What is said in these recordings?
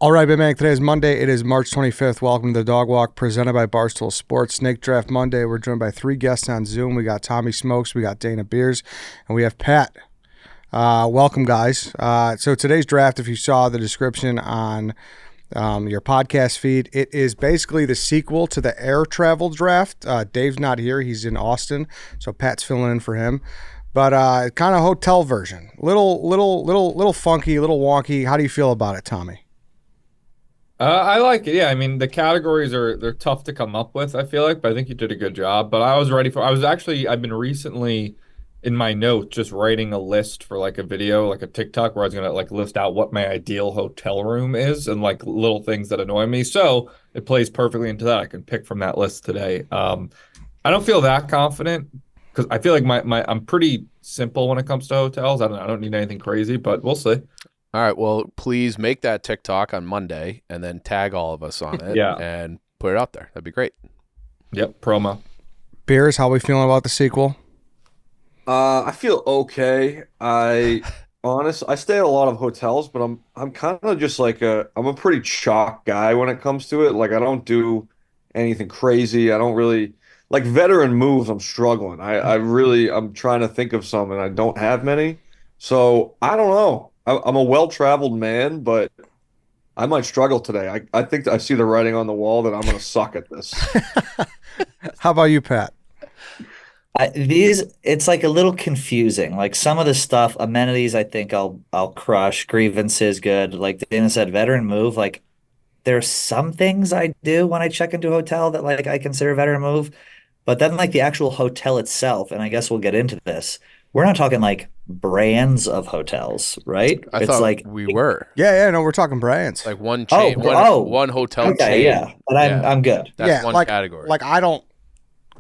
All right, Big Man, today is Monday. It is March 25th. Welcome to the Dog Walk presented by Barstool Sports. Snake Draft Monday. We're joined by three guests on Zoom. We got Tommy Smokes, we got Dana Beers, and we have Pat. Welcome, guys. So today's draft, if you saw the description on your podcast feed, it is basically the sequel to the air travel draft. Dave's not here. He's in Austin, so Pat's filling in for him. But kind of hotel version. Little funky, little wonky. How do you feel about it, Tommy? I like it. Yeah, I mean the categories they're tough to come up with, I feel like, but I think you did a good job. But I've been recently in my notes just writing a list for like a video, like a TikTok where I was gonna like list out what my ideal hotel room is and like little things that annoy me. So it plays perfectly into that. I can pick from that list today. I don't feel that confident because I feel like my I'm pretty simple when it comes to hotels. I don't need anything crazy, but we'll see. All right, well, please make that TikTok on Monday and then tag all of us on it Yeah. and put it out there. That'd be great. Yep, promo. Beers, how we feeling about the sequel? I feel okay. I stay at a lot of hotels, but I'm kind of just like I'm a pretty chalk guy when it comes to it. Like I don't do anything crazy. I don't really like veteran moves. I'm struggling. I'm trying to think of some and I don't have many. So I don't know. I'm a well-traveled man, but I might struggle today. I think I see the writing on the wall that I'm going to suck at this. How about you, Pat? It's like a little confusing. Like some of the stuff, amenities, I think I'll crush. Grievances, good. Like Dana said, veteran move. Like there's some things I do when I check into a hotel that like I consider veteran move, but then like the actual hotel itself, and I guess we'll get into this. We're not talking like brands of hotels, right? I It's thought like we were. Yeah, no, we're talking brands. Like one chain, one hotel okay, chain. yeah, but I'm good. That's one like, category. Like I don't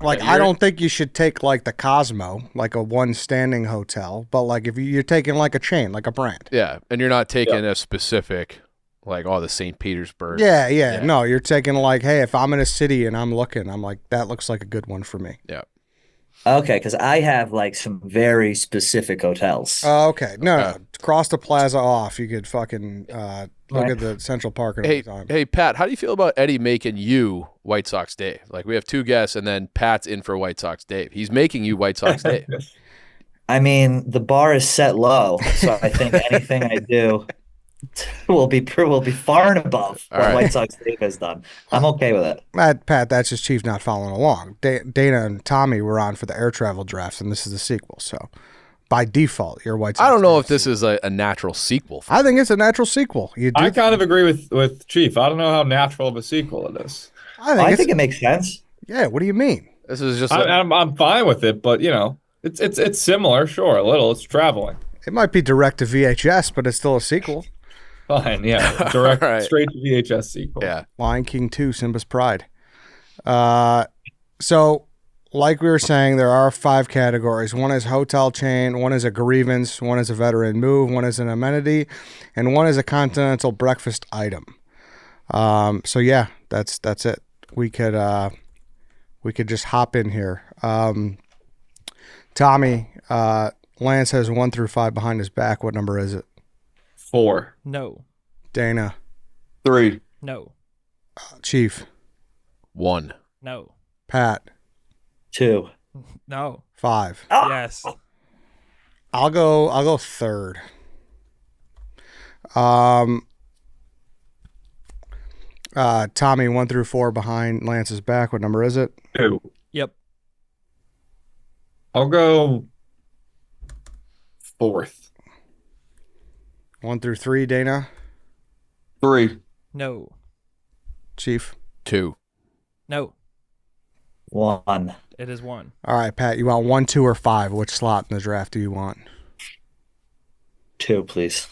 Yeah, I don't think you should take like the Cosmo, like a one standing hotel, but like if you're taking like a chain, like a brand. Yeah, and you're not taking a specific, like, the St. Petersburg. Yeah. No, you're taking like, hey, if I'm in a city and I'm looking, I'm like, that looks like a good one for me. Yeah. Okay, because I have like some very specific hotels. Okay. No. Cross the plaza off. You could fucking look at the Central Park at all the time. Hey, Pat, how do you feel about Eddie making you White Sox Dave? Like, we have two guests, and then Pat's in for White Sox Dave. He's making you White Sox Dave. I mean, the bar is set low, so I think anything I do will be far and above what right. White Sox Dave has done. I'm okay with it. Pat, that's just Chief not following along. Dana and Tommy were on for the air travel draft, and this is the sequel. So, by default, you're White Sox. I don't know Dave if this is a natural sequel. I think it's a natural sequel. I kind of agree with Chief. I don't know how natural of a sequel it is. I think it makes sense. Yeah. What do you mean? This is just. I'm fine with it, but it's similar, sure, a little. It's traveling. It might be direct to VHS, but it's still a sequel. Fine, yeah, direct Right. straight to VHS sequel. Yeah. Lion King 2, Simba's Pride. So, like we were saying, there are 5 categories. One is hotel chain, one is a grievance, one is a veteran move, one is an amenity, and one is a continental breakfast item. So yeah, that's it. We could just hop in here. Tommy, Lance has 1 through 5 behind his back. What number is it? 4. No. Dana, 3. No. Chief, 1. No. Pat, 2. No. 5. Yes. I'll go third. Tommy, 1 through 4 behind Lance's back. What number is it? 2. Yep. I'll go 4th. 1 through 3, Dana, 3. No. Chief. 2. No. 1. It is 1. All right, Pat, you want 1, 2, or 5? Which slot in the draft do you want? 2, please.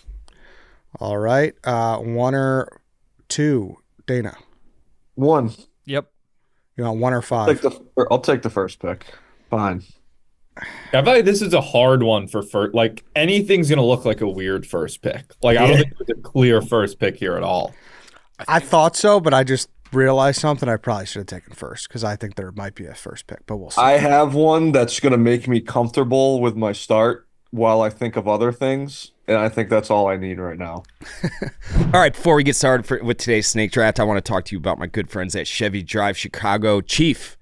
All right, 1 or 2, Dana. 1. Yep. You want 1 or 5? I'll take the first pick. Fine. I feel like this is a hard one for first. Like anything's gonna look like a weird first pick. Like I don't think there's a clear first pick here at all. I thought so, but I just realized something. I probably should have taken first because I think there might be a first pick, but we'll see. I have one that's going to make me comfortable with my start while I think of other things. and I think that's all I need right now. All right, before we get started with today's snake draft, I want to talk to you about my good friends at Chevy Drive Chicago. Chief,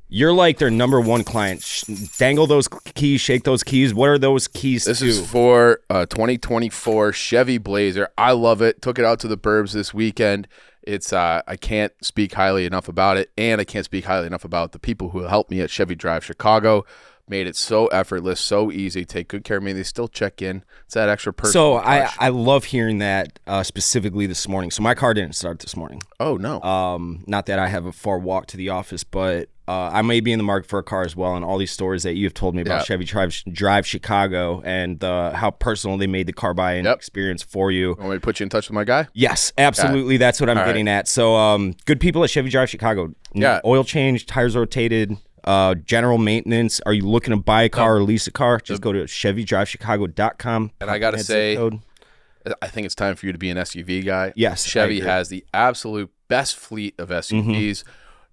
you're like their number one client. Dangle those keys, shake those keys. What are those keys This to? is for a 2024 Chevy Blazer. I love it. Took it out to the burbs this weekend. It's I can't speak highly enough about it, and I can't speak highly enough about the people who helped me at Chevy Drive Chicago. Made it so effortless, so easy. Take good care of me. They still check in. It's that extra personal So touch. I love hearing that specifically this morning. So my car didn't start this morning. Oh, no. Not that I have a far walk to the office, but I may be in the market for a car as well. And all these stories that you have told me about Chevy Drive Chicago and how personal they made the car buying experience for you. Want me to put you in touch with my guy? Yes, absolutely. That's what I'm getting at. So good people at Chevy Drive Chicago. Yeah. Oil change, tires rotated, general maintenance. Are you looking to buy a car or lease a car? Just go to ChevyDriveChicago.com. And I got to say, I think it's time for you to be an SUV guy. Yes, Chevy has the absolute best fleet of SUVs.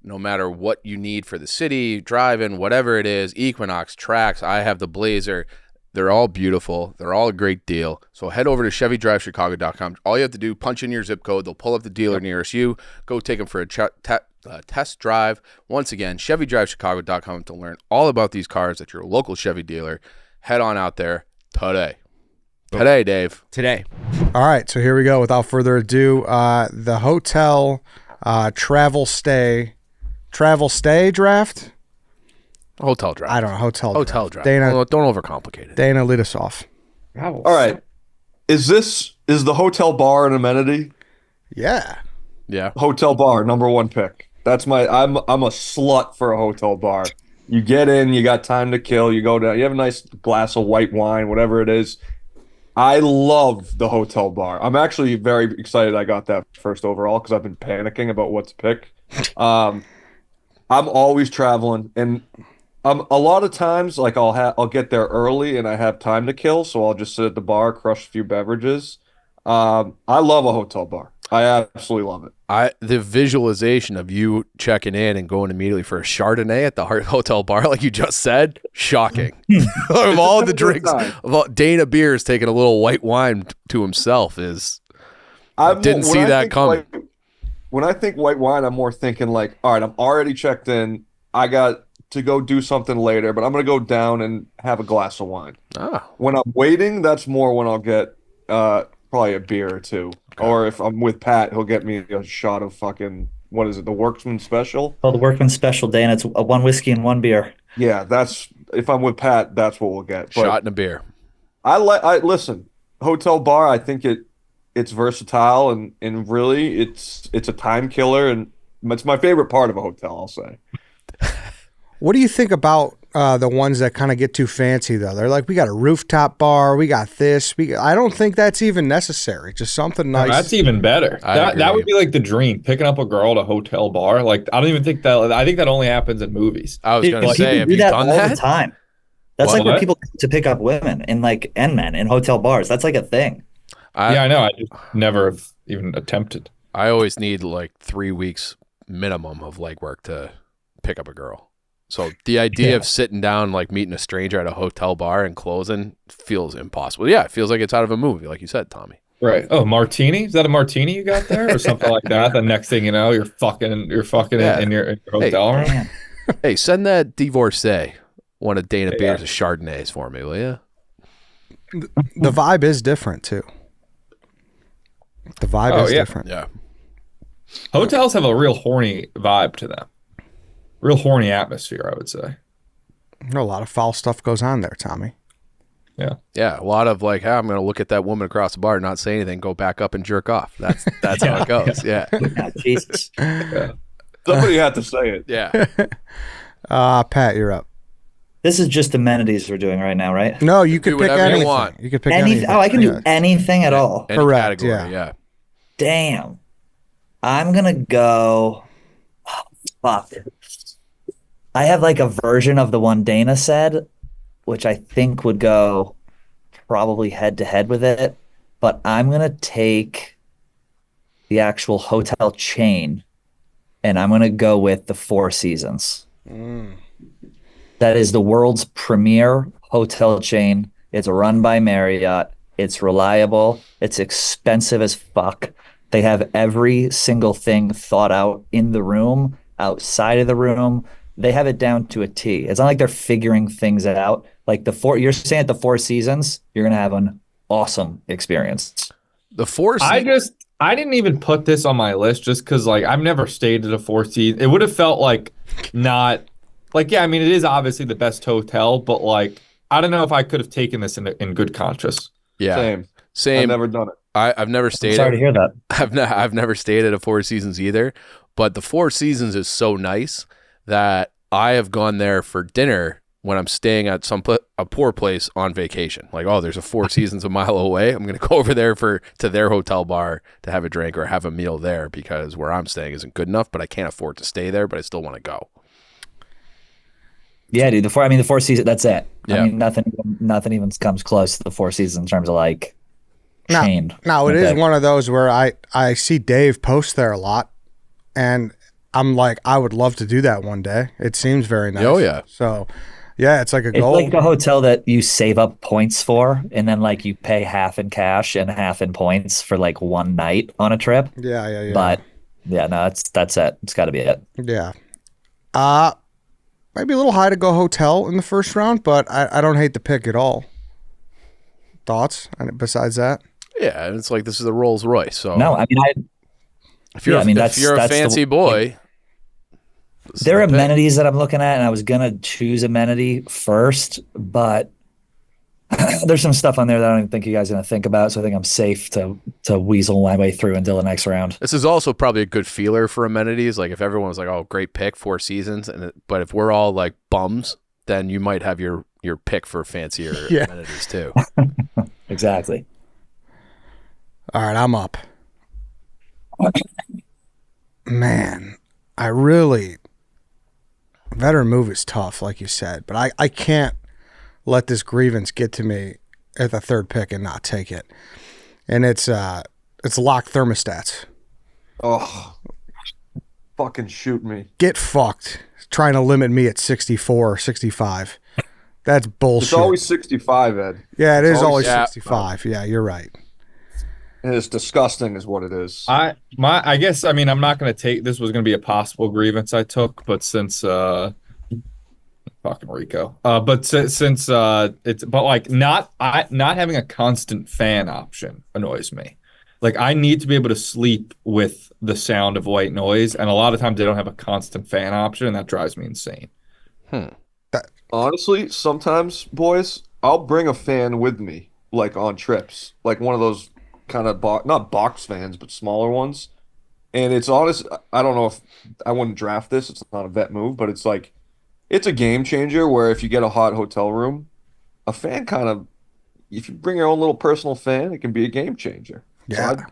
No matter what you need for the city, driving, whatever it is, Equinox, Trax, I have the Blazer. They're all beautiful. They're all a great deal. So head over to ChevyDriveChicago.com. All you have to do, punch in your zip code. They'll pull up the dealer nearest you. Go take them for a test drive. Once again, ChevyDriveChicago.com to learn all about these cars at your local Chevy dealer. Head on out there today. Today, Dave. Today. All right, so here we go. Without further ado, the hotel travel stay draft. Hotel drive. I don't know, hotel drive. Dana, Well, don't overcomplicate it. Dana, lead us off. All right. Is the hotel bar an amenity? Yeah. Yeah. Hotel bar, number one pick. That's I'm a slut for a hotel bar. You get in, you got time to kill, you go down, you have a nice glass of white wine, whatever it is. I love the hotel bar. I'm actually very excited I got that first overall because I've been panicking about what to pick. I'm always traveling, and a lot of times like I'll get there early and I have time to kill, so I'll just sit at the bar, crush a few beverages. I love a hotel bar. I absolutely love it. The visualization of you checking in and going immediately for a Chardonnay at the hotel bar, like you just said, shocking. Of all the drinks, Dana Beers taking a little white wine to himself is. Didn't see that coming. When I think white wine, I'm more thinking like, all right, I'm already checked in. I got to go do something later, but I'm going to go down and have a glass of wine. When I'm waiting, that's more when I'll get probably a beer or two. Okay. Or if I'm with Pat, he'll get me a shot of fucking, what is it, the Workman Special? Oh, the Workman Special, Dan. It's a one whiskey and one beer. Yeah, if I'm with Pat, that's what we'll get. But shot and a beer. Listen, hotel bar, I think it's versatile and really it's a time killer, and it's my favorite part of a hotel, I'll say. What do you think about the ones that kind of get too fancy, though? They're like, we got a rooftop bar, we got this. I don't think that's even necessary. Just something nice. No, that's even better. That would be like the dream, picking up a girl at a hotel bar. Like, I don't even think that. I think that only happens in movies. I was going to say, have do you that done all that? the time? That's like where people come to pick up women and men in hotel bars. That's like a thing. Yeah, I know. I just never have even attempted. I always need like 3 weeks minimum of legwork to pick up a girl. So the idea of sitting down, like meeting a stranger at a hotel bar and closing feels impossible. Yeah, it feels like it's out of a movie, like you said, Tommy. Right. Oh, martini? Is that a martini you got there, or something like that? The next thing you know, you're fucking in your hotel room. Hey, send that divorcee one of Dana Beers' Chardonnays for me, will you? The vibe is different too. The vibe is different. Yeah. Hotels have a real horny vibe to them. Real horny atmosphere, I would say. A lot of foul stuff goes on there, Tommy. Yeah. Yeah, a lot of like, hey, I'm going to look at that woman across the bar, not say anything, go back up and jerk off. That's how it goes. Yeah. Jesus. Somebody had to say it. Yeah. Pat, you're up. This is just amenities we're doing right now, right? No, you could pick anything. You want. You could pick anything. Oh, I can do anything at all. Any Correct, category, yeah. Damn. I'm going to go. Oh, fuck. I have like a version of the one Dana said, which I think would go probably head to head with it. But I'm going to take the actual hotel chain and I'm going to go with the Four Seasons. That is the world's premier hotel chain. It's run by Marriott. It's reliable. It's expensive as fuck. They have every single thing thought out in the room, outside of the room. They have it down to a T. It's not like they're figuring things out. Like you're staying at the Four Seasons, you're gonna have an awesome experience. The Four I didn't even put this on my list just because like I've never stayed at a Four Seasons. It would have felt like not like yeah, I mean it is obviously the best hotel, but like I don't know if I could have taken this in good conscience. Yeah, same. I've never done it. I've never stayed. Sorry to hear that. I've never stayed at a Four Seasons either, but the Four Seasons is so nice that I have gone there for dinner when I'm staying at a poor place on vacation. Like, oh, there's a Four Seasons a mile away. I'm going to go over there to their hotel bar to have a drink or have a meal there because where I'm staying isn't good enough, but I can't afford to stay there, but I still want to go. Yeah, dude. The Four Seasons. That's it. Yeah. I mean, nothing even comes close to the Four Seasons in terms of like chain. No, it is one of those where I see Dave post there a lot, and I'm like, I would love to do that one day. It seems very nice. Oh, yeah. So, yeah, it's like a It's goal. like a hotel that you save up points for, and then like you pay half in cash and half in points for like one night on a trip. Yeah. But yeah, no, that's it. It's got to be it. Yeah. Maybe a little high to go hotel in the first round, but I don't hate the pick at all. Thoughts? And besides that? Yeah, and it's like this is the Rolls Royce. So No, I mean, if you're that's a fancy boy, there are amenities that I'm looking at, and I was gonna choose amenity first, but there's some stuff on there that I don't even think you guys are gonna think about. So I think I'm safe to weasel my way through until the next round. This is also probably a good feeler for amenities. Like if everyone was like, "Oh, great pick, Four Seasons," but if we're all like bums, then you might have your pick for fancier amenities too. Exactly. All right, I'm up. Man, veteran move is tough, like you said, but I can't let this grievance get to me at the third pick and not take it. And it's locked thermostats. Oh, fucking shoot me. Get fucked. Trying to limit me at 64 or 65. That's bullshit. It's always 65, Ed. Yeah, it is always Yeah. 65. Yeah, you're right. And it's disgusting is what it is. I guess I mean I'm not going to take this was going to be a possible grievance I took, but since fucking Rico. But since it's but like not having a constant fan option annoys me. Like I need to be able to sleep with the sound of white noise, and a lot of times they don't have a constant fan option, and that drives me insane. Honestly, sometimes, boys, I'll bring a fan with me, like on trips, like one of those kind of not box fans, but smaller ones. And it's honest. I don't know if I wouldn't draft this. It's not a vet move, but it's like it's a game changer. Where if you get a hot hotel room, a fan if you bring your own little personal fan, it can be a game changer. Yeah. So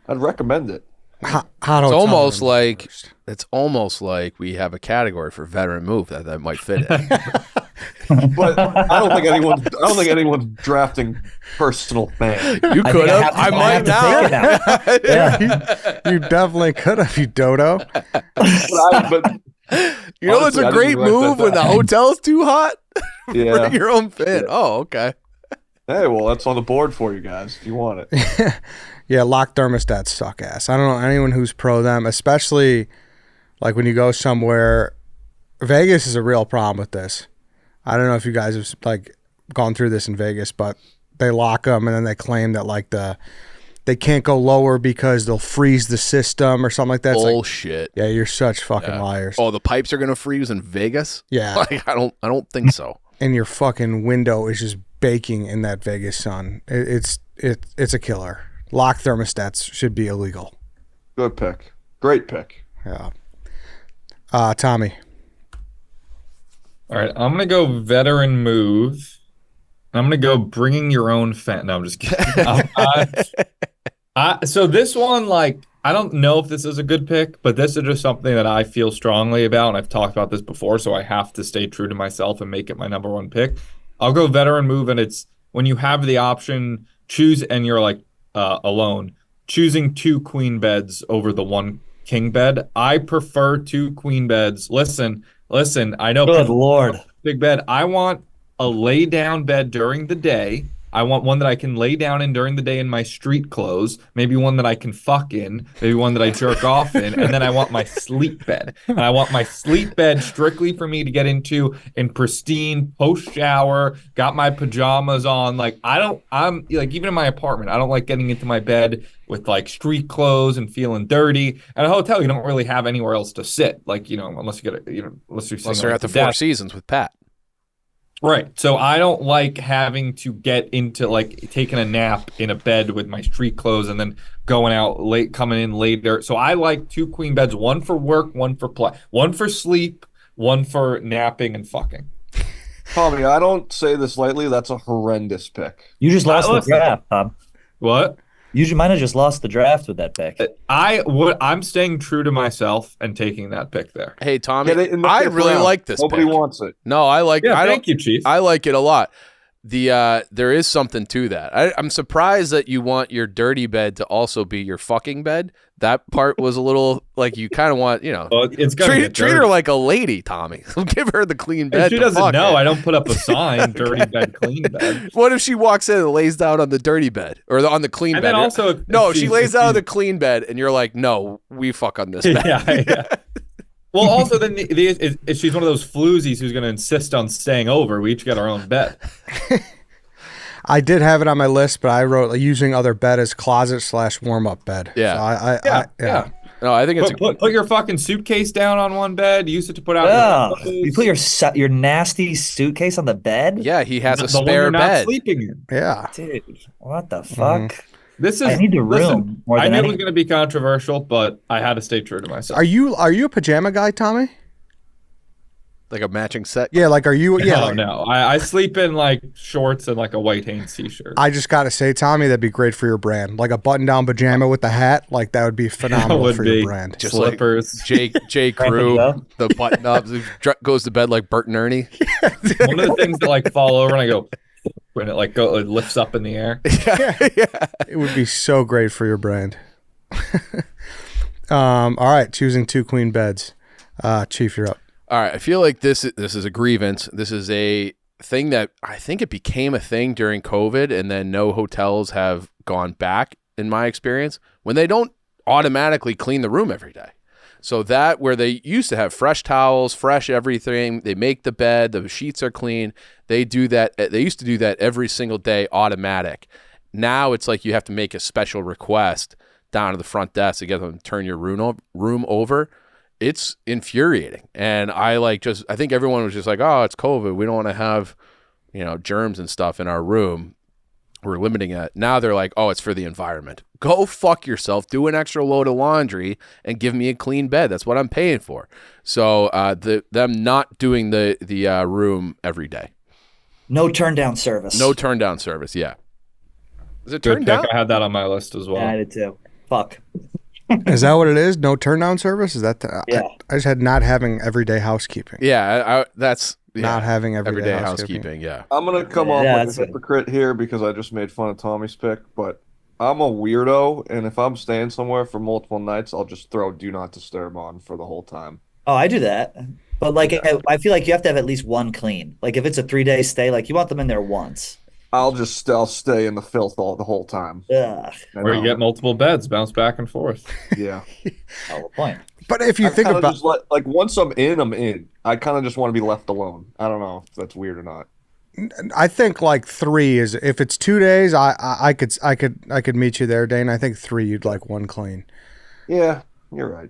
I'd recommend it. Hot It's hotel almost room like first. we have a category for veteran move that might fit in. But I don't think anyone's drafting personal fan. You could have. I might have now. to take it now. Yeah. You definitely could have, you dodo. But You know, it's Honestly, a I great didn't write move that when the down. hotel's too hot. yeah. Bring your own fan. Yeah. Oh, okay. Hey, well, that's on the board for you guys if you want it. Yeah, locked thermostats suck ass. I don't know anyone who's pro them, especially like when you go somewhere. Vegas is a real problem with this. I don't know if you guys have like gone through this in Vegas, but they lock them and then they claim that like they can't go lower because they'll freeze the system or something like that. It's like, Bullshit. yeah, you're such fucking liars. Oh, the pipes are gonna freeze in Vegas? Yeah. Like I don't think so. And your fucking window is just baking in that Vegas sun. It's a killer. Locked thermostats should be illegal. Good pick. Great pick. Yeah. Tommy. All right, I'm gonna go veteran move. I'm gonna go bringing your own fan. No, I'm just kidding. So this one, like, I don't know if this is a good pick, but this is just something that I feel strongly about, and I've talked about this before, so I have to stay true to myself and make it my number one pick. I'll go veteran move, and it's when you have the option, choose, and you're like alone, choosing 2 queen beds over the 1 king bed. I prefer 2 queen beds. Listen, I know. Good Lord. Big bed. I want a lay down bed during the day I want one that I can lay down in during the day in my street clothes, maybe one that I can fuck in, maybe one that I jerk off in, and then I want my sleep bed. And I want my sleep bed strictly for me to get into in pristine post shower, got my pajamas on. Like I'm like, even in my apartment, I don't like getting into my bed with like street clothes and feeling dirty. At a hotel, you don't really have anywhere else to sit, like, unless you get unless you're at the Four Seasons with Pat. Right. So I don't like having to get into like taking a nap in a bed with my street clothes and then going out late, coming in later. So I like 2 queen beds, one for work, one for play, one for sleep, one for napping and fucking. Tommy, I don't say this lightly. That's a horrendous pick. You just lost the draft, Tom. What? You might have just lost the draft with that pick. I'm staying true to myself and taking that pick there. Hey, Tommy, I really like this Nobody pick. wants it. No, I like. Yeah, thank you, Chief. I like it a lot. There is something to that. I'm surprised that you want your dirty bed to also be your fucking bed. That part was a little like you kind of want, Well, it's gonna treat her like a lady, Tommy. Give her the clean bed. If she doesn't know, I don't put up a sign, dirty bed, clean bed. What if she walks in and lays down on the dirty bed or on the clean And bed? then also, no, she lays down on the clean bed, and you're like, no, we fuck on this bed. Yeah. Well, also, then if she's one of those floozies who's going to insist on staying over, we each get our own bed. I did have it on my list, but I wrote using other bed as closet/warm-up bed. Yeah. So yeah. No, I think it's put your fucking suitcase down on one bed. Use it to put out. You put your nasty suitcase on the bed. Yeah, he has a the spare one you're not bed. Sleeping in. Yeah. Dude, what the fuck? I need the room more I than knew it was anything. going to be controversial, but I had to stay true to myself. Are you a pajama guy, Tommy? Like a matching set. Yeah, like are you? Yeah, No. I sleep in like shorts and like a white Hanes t-shirt. I just gotta say, Tommy, that'd be great for your brand. Like a button-down pajama with the hat, like that would be phenomenal for your brand. Just slippers. Like J. Crew, the button-ups, goes to bed like Bert and Ernie. One of the things that like fall over and I go when it like it lifts up in the air. Yeah. It would be so great for your brand. All right, choosing 2 queen beds. Chief, you're up. All right, I feel like this is a grievance. This is a thing that I think it became a thing during COVID, and then no hotels have gone back, in my experience, when they don't automatically clean the room every day. So that where they used to have fresh towels, fresh everything, they make the bed, the sheets are clean. They do that. They used to do that every single day, automatic. Now it's like you have to make a special request down to the front desk to get them to turn your room over. It's infuriating. And I think everyone was just like, oh, it's COVID. We don't want to have, germs and stuff in our room. We're limiting it. Now they're like, oh, it's for the environment. Go fuck yourself. Do an extra load of laundry and give me a clean bed. That's what I'm paying for. So them not doing the room every day. No turn down service. No turn down service. Yeah. Is it Good turned pick. down? I had that on my list as well. Yeah, I did too. Fuck. Is that what it is? No turn down service? Is that Yeah. I just had not having everyday housekeeping. Yeah, that's Not having everyday housekeeping. Yeah. I'm going to come off Yeah, like that's a hypocrite here because I just made fun of Tommy's pick, but I'm a weirdo, and if I'm staying somewhere for multiple nights, I'll just throw Do Not Disturb on for the whole time. Oh, I do that. But like, I feel like you have to have at least one clean. Like if it's a 3-day stay, like you want them in there once. I'll stay in the filth the whole time. Ugh. Where you get multiple beds, bounce back and forth. Yeah. Oh, point. But if you think about just like once I'm in, I'm in. I kind of just want to be left alone. I don't know if that's weird or not. I think like 3 is if it's 2 days, I could meet you there, Dane. I think 3 you'd like 1 clean. Yeah, you're right.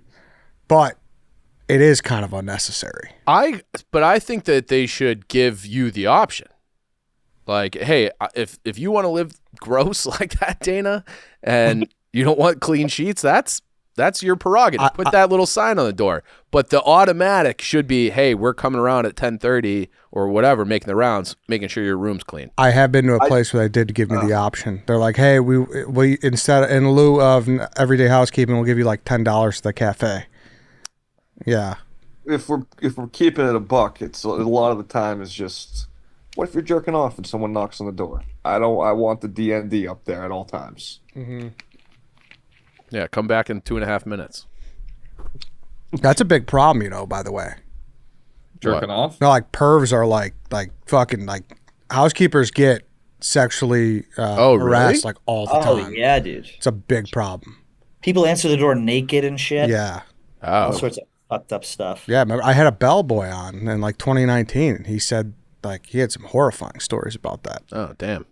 But it is kind of unnecessary. But I think that they should give you the option. Like, hey, if you want to live gross like that, Dana, and you don't want clean sheets, that's your prerogative. Put that little sign on the door. But the automatic should be, hey, we're coming around at 10:30 or whatever, making the rounds, making sure your room's clean. I have been to a place where they did give me the option. They're like, hey, we instead in lieu of everyday housekeeping, we'll give you like $10 to the cafe. Yeah. If we're keeping it a buck, it's a lot of the time is just, what if you're jerking off and someone knocks on the door? I want the DND up there at all times. Mm-hmm. Yeah, come back in 2.5 minutes. That's a big problem, by the way. Jerking off? No, like pervs are like fucking like housekeepers get sexually Oh, harassed really? like all the Oh time. yeah, dude. It's a big problem. People answer the door naked and shit. Yeah. All Oh, sorts of fucked up stuff. Yeah, remember, I had a bellboy on in like 2019, and he said like he had some horrifying stories about that. oh, damn.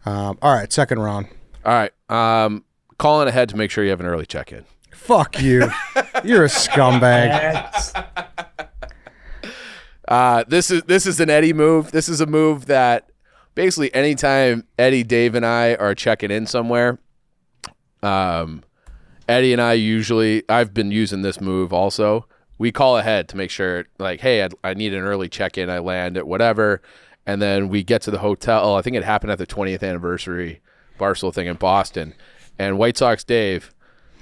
All right, second round. All right. Calling ahead to make sure you have an early check-in. Fuck you. You're a scumbag. This is an Eddie move. This is a move that basically anytime Eddie, Dave, and I are checking in somewhere, Eddie and I I've been using this move also. We call ahead to make sure, like, hey, I need an early check-in. I land at whatever. And then we get to the hotel. I think it happened at the 20th anniversary Barstool thing in Boston. And White Sox Dave,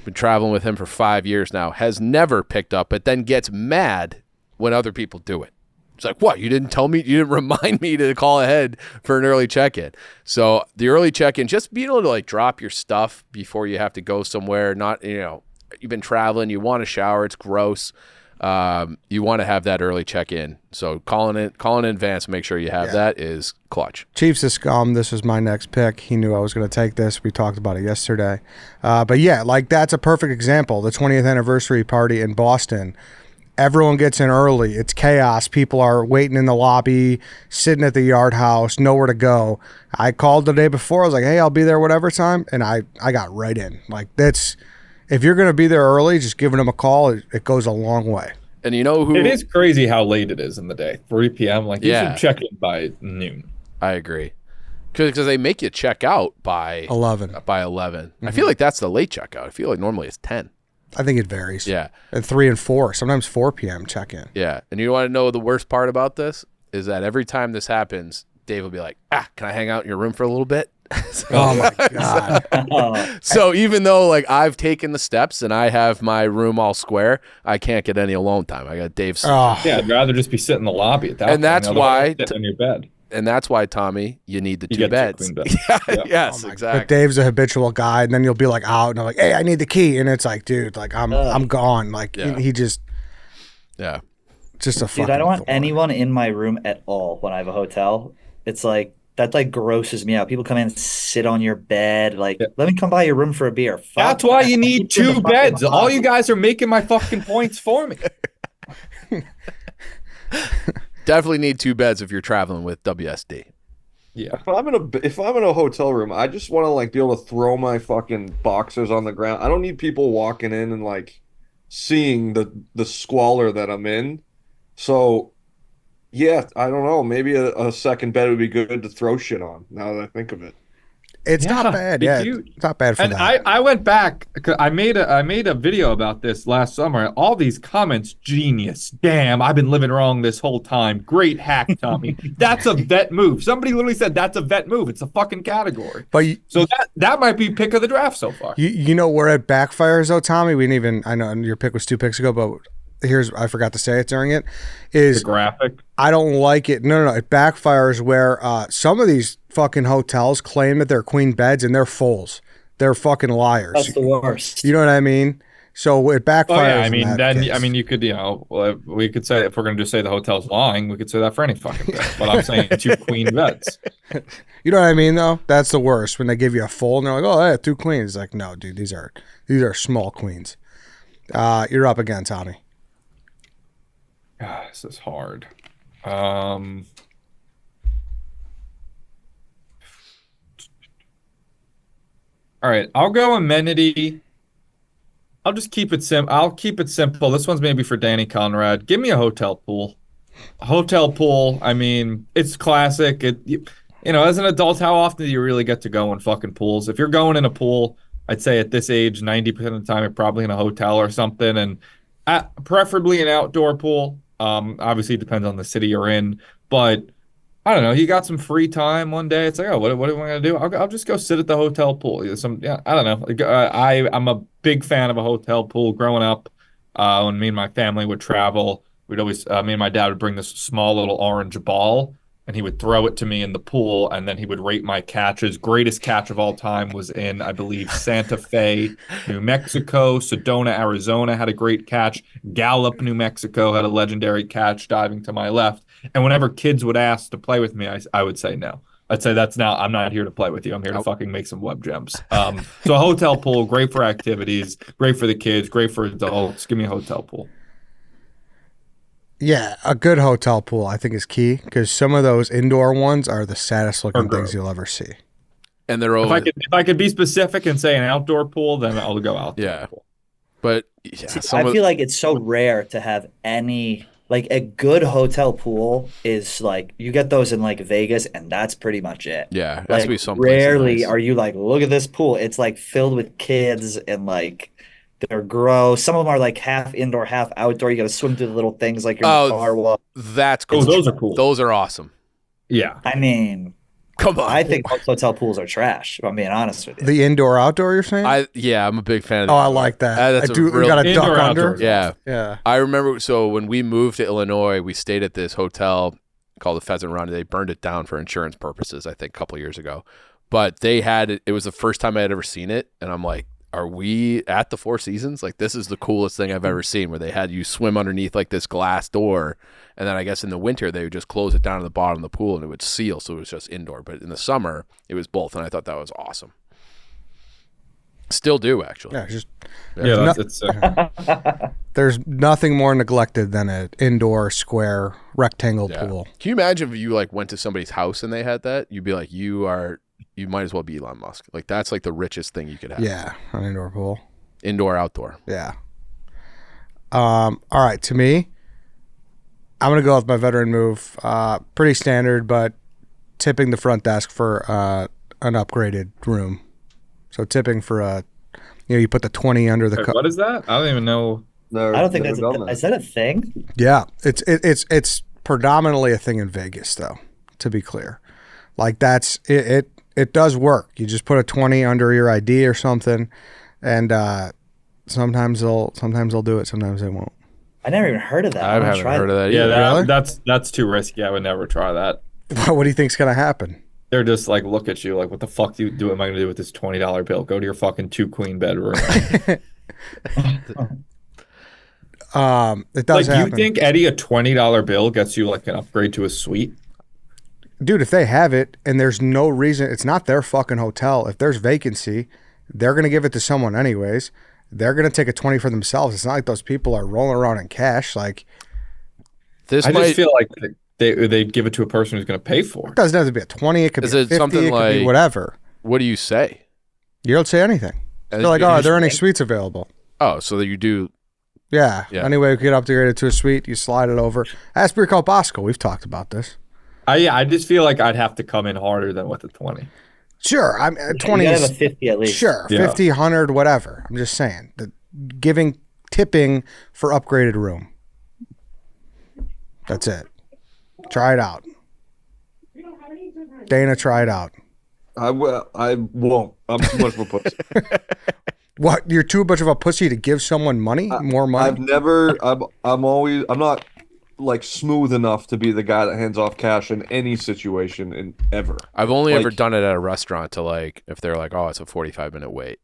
been traveling with him for 5 years now, has never picked up, but then gets mad when other people do it. It's like, what? You didn't tell me? You didn't remind me to call ahead for an early check-in. So the early check-in, just being able to like drop your stuff before you have to go somewhere. Not, you've been traveling, you want to shower, it's gross. You want to have that early check-in. So calling in advance, make sure you have that is clutch. Chiefs is scum. This was my next pick. He knew I was going to take this. We talked about it yesterday. But yeah, like that's a perfect example. The 20th anniversary party in Boston. Everyone gets in early. It's chaos. People are waiting in the lobby, sitting at the yard house, nowhere to go. I called the day before. I was like, hey, I'll be there whatever time. And I got right in. Like that's, if you're going to be there early, just giving them a call, it goes a long way. And you know who? It is crazy how late it is in the day. 3 p.m. Like, you Yeah. should check in by noon. I agree. Because they make you check out by 11. By 11. I feel like that's the late checkout. I feel like normally it's 10. I think it varies. Yeah. At 3 and 4, sometimes 4 p.m. check-in. Yeah. And you want to know the worst part about this? Is that every time this happens, Dave will be like, can I hang out in your room for a little bit? Oh my God. Oh, So even though like I've taken the steps and I have my room all square, I can't get any alone time. I got Dave's. Oh, Yeah, I'd rather just be sitting in the lobby at that And point. that's Otherwise, why sitting in your bed. And that's why, Tommy, you need the You two get beds. two queen beds. Yeah. Yes, But exactly. Dave's a habitual guy, and then you'll be like out, and I'm like, hey, I need the key. And it's like, dude, like I'm gone. Like Yeah. he just Yeah. a fucking dude, I don't want thorn. anyone in my room at all when I have a hotel. It's like that like grosses me out. People come in and sit on your bed. Like, let me come by your room for a beer. Fuck That's why that. you need Keep in the two fucking beds. All lobby. you guys are making my fucking points for me. Definitely need two beds if you're traveling with WSD. Yeah. If I'm in a hotel room, I just want to like be able to throw my fucking boxers on the ground. I don't need people walking in and like seeing the squalor that I'm in. So yeah, I don't know. Maybe a second bed would be good to throw shit on. Now that I think of it. It's Yeah, not bad. it's Yeah, huge. it's not bad for And that. I went back. I made a video about this last summer. All these comments, genius. Damn, I've been living wrong this whole time. Great hack, Tommy. That's a vet move. Somebody literally said that's a vet move. It's a fucking category. But So that might be pick of the draft so far. you know where it backfires though, Tommy. We didn't even. I know your pick was 2 picks ago, but I forgot to say it during it. The graphic. I don't like it. No, it backfires where some of these fucking hotels claim that they're queen beds and they're fulls. They're fucking liars. That's the worst. You know what I mean? So it backfires. Oh yeah, I in mean that then case. you could we could say if we're gonna just say the hotel's lying, we could say that for any fucking bed. But I'm saying 2 queen beds. You know what I mean though? That's the worst when they give you a full and they're like, oh yeah, 2 queens. It's like, no, dude, these are small queens. You're up again, Tommy. God, this is hard. All right, I'll go amenity. I'll just keep it simple. I'll keep it simple. This one's maybe for Danny Conrad. Give me a hotel pool. A hotel pool. I mean, it's classic. As an adult, how often do you really get to go in fucking pools? If you're going in a pool, I'd say at this age, 90% of the time, you're probably in a hotel or something, and preferably an outdoor pool. Obviously, it depends on the city you're in, but I don't know. You got some free time one day. It's like, oh, what am I going to do? I'll just go sit at the hotel pool. I don't know. Like, I'm a big fan of a hotel pool. Growing up, when me and my family would travel, we'd always me and my dad would bring this small little orange ball, and he would throw it to me in the pool, and then he would rate my catches. Greatest catch of all time was in, I believe, Santa Fe, New Mexico. Sedona, Arizona had a great catch. Gallup, New Mexico had a legendary catch diving to my left. And whenever kids would ask to play with me, I would say no. I'd say I'm not here to play with you. I'm here to fucking make some web gems. So a hotel pool, great for activities, great for the kids, great for adults. Give me a hotel pool. Yeah, a good hotel pool I think is key because some of those indoor ones are the saddest looking things you'll ever see. And they're If over. I could be specific and say an outdoor pool, then I'll go outdoor Yeah. pool. But yeah, See, I feel like it's so rare to have any like a good hotel pool is like you get those in like Vegas and that's pretty much it. yeah, it has Like to be someplace rarely nice. are you like, look at this pool. It's like filled with kids and like they're gross. Some of them are like half indoor, half outdoor. You got to swim through the little things like your car walk. That's cool. Oh, those are cool. Those are awesome. Yeah. I mean, Come on. I think most hotel pools are trash, if I'm being honest with you. The indoor outdoor you're saying? I'm a big fan of I indoor. like that. That's I a do. real- We got a duck Indoor, under. outdoor. Yeah. Yeah. I remember, so when we moved to Illinois, we stayed at this hotel called the Pheasant Run. They burned it down for insurance purposes, I think, a couple of years ago. But they had it was the first time I had ever seen it. And I'm like, are we at the Four Seasons? Like, this is the coolest thing I've ever seen, where they had you swim underneath like this glass door. And then I guess in the winter, they would just close it down to the bottom of the pool and it would seal. So it was just indoor. But in the summer, it was both. And I thought that was awesome. Still do, actually. Yeah. Just Yeah, no- it's there's nothing more neglected than an indoor square rectangle Yeah. pool. Can you imagine if you like went to somebody's house and they had that? You'd be like, you might as well be Elon Musk. Like, that's like the richest thing you could have. Yeah, an indoor pool. Indoor, outdoor. Yeah. All right. To me, I'm gonna go with my veteran move. Pretty standard, but tipping the front desk for an upgraded room. So tipping for you put the 20 under the. what is that? I don't even know. I don't think that's is that a thing? Yeah, it's predominantly a thing in Vegas, though. To be clear, like that's it. It does work. You just put a 20 under your ID or something, and sometimes they'll do it. Sometimes they won't. I never even heard of that. I haven't heard of that Yeah, either. that's too risky. I would never try that. What do you think's gonna happen? They're just like, look at you, like, what the fuck am I gonna do with this $20 bill? Go to your fucking 2-queen bedroom. It does Like, happen. you think, Eddie, a $20 bill gets you like an upgrade to a suite? Dude, if they have it and there's no reason, it's not their fucking hotel. If there's vacancy, they're going to give it to someone anyways. They're going to take a 20 for themselves. It's not like those people are rolling around in cash. Like, This I might just feel like they'd give it to a person who's going to pay for it it. doesn't have to be a 20. It could Is be a it 50. something It could be like- whatever. what do you say? You don't say anything. And They're like, you oh, are just- there any suites available? Oh, so that you do. Yeah. Yeah. Anyway, we get upgraded to a suite. You slide it over. Ask Beer Called Bosco. We've talked about this. I just feel like I'd have to come in harder than with a 20. Sure. I'm 20 You gotta is have a 50 at least. sure. Yeah. 50, 100, whatever. I'm just saying. Tipping for upgraded room. That's it. Try it out. Dana, try it out. I won't. I'm too much of a pussy. What? You're too much of a pussy to give someone money? More money? I'm not like smooth enough to be the guy that hands off cash in any situation in ever. I've only Like- ever done it at a restaurant to like, if they're like, oh, it's a 45-minute wait.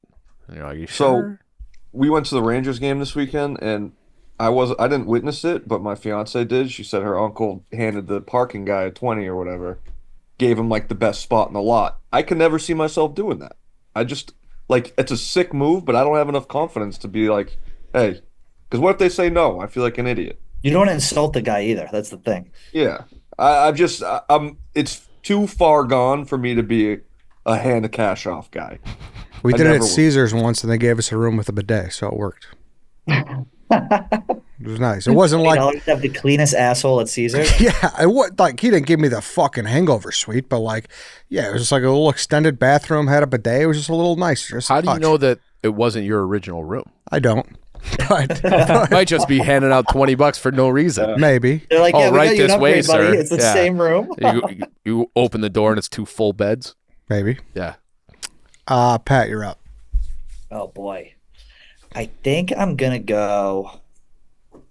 And you're like, you So sure? we went to the Rangers game this weekend, and I didn't witness it, but my fiance did. She said her uncle handed the parking guy a 20 or whatever, gave him like the best spot in the lot. I could never see myself doing that. I just like it's a sick move, but I don't have enough confidence to be like, hey, because what if they say no? I feel like an idiot. You don't insult the guy either. That's the thing. Yeah, it's too far gone for me to be a hand of cash off guy. we I did it never at would. Caesars once, and they gave us a room with a bidet, so it worked. It was nice. It wasn't like, $20 to have the cleanest asshole at Caesars. yeah, it was like he didn't give me the fucking hangover suite, but like, yeah, it was just like a little extended bathroom, had a bidet. It was just a little nicer. Just a How do you touch. know that it wasn't your original room? I don't, but Might just be handing out $20 for no reason. maybe. They're like, Oh, yeah, we right got you an this way, upgrade, buddy. sir. It's the Yeah. same room. You open the door and it's 2 full beds. Maybe. Yeah. Pat, you're up. Oh boy. I think I'm gonna go.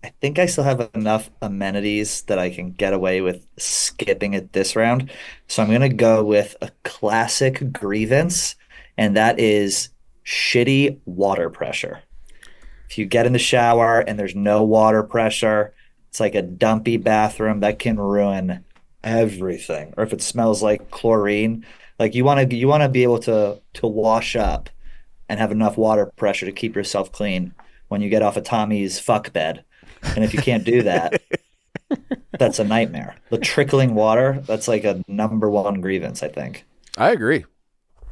I think I still have enough amenities that I can get away with skipping it this round. So I'm gonna go with a classic grievance, and that is shitty water pressure. If you get in the shower and there's no water pressure, it's like a dumpy bathroom that can ruin everything, or if it smells like chlorine, like you want to be able to wash up and have enough water pressure to keep yourself clean when you get off of Tommy's fuck bed. And if you can't do that, that's a nightmare. The trickling water, that's like a number one grievance, I think. I agree.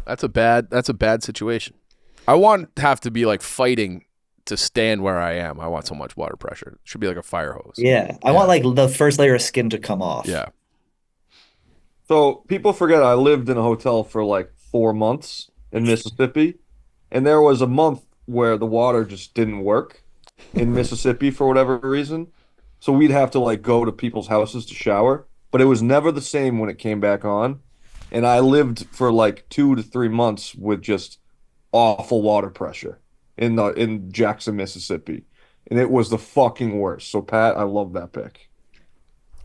That's a bad situation. I want to have to be like fighting to stand where I am. I want so much water pressure. It should be like a fire hose. Yeah. I want like the first layer of skin to come off. Yeah. So people forget I lived in a hotel for like 4 months in Mississippi, and there was a month where the water just didn't work in Mississippi for whatever reason. So we'd have to like go to people's houses to shower, but it was never the same when it came back on. And I lived for like 2 to 3 months with just awful water pressure in Jackson, Mississippi. And it was the fucking worst. So Pat, I love that pick.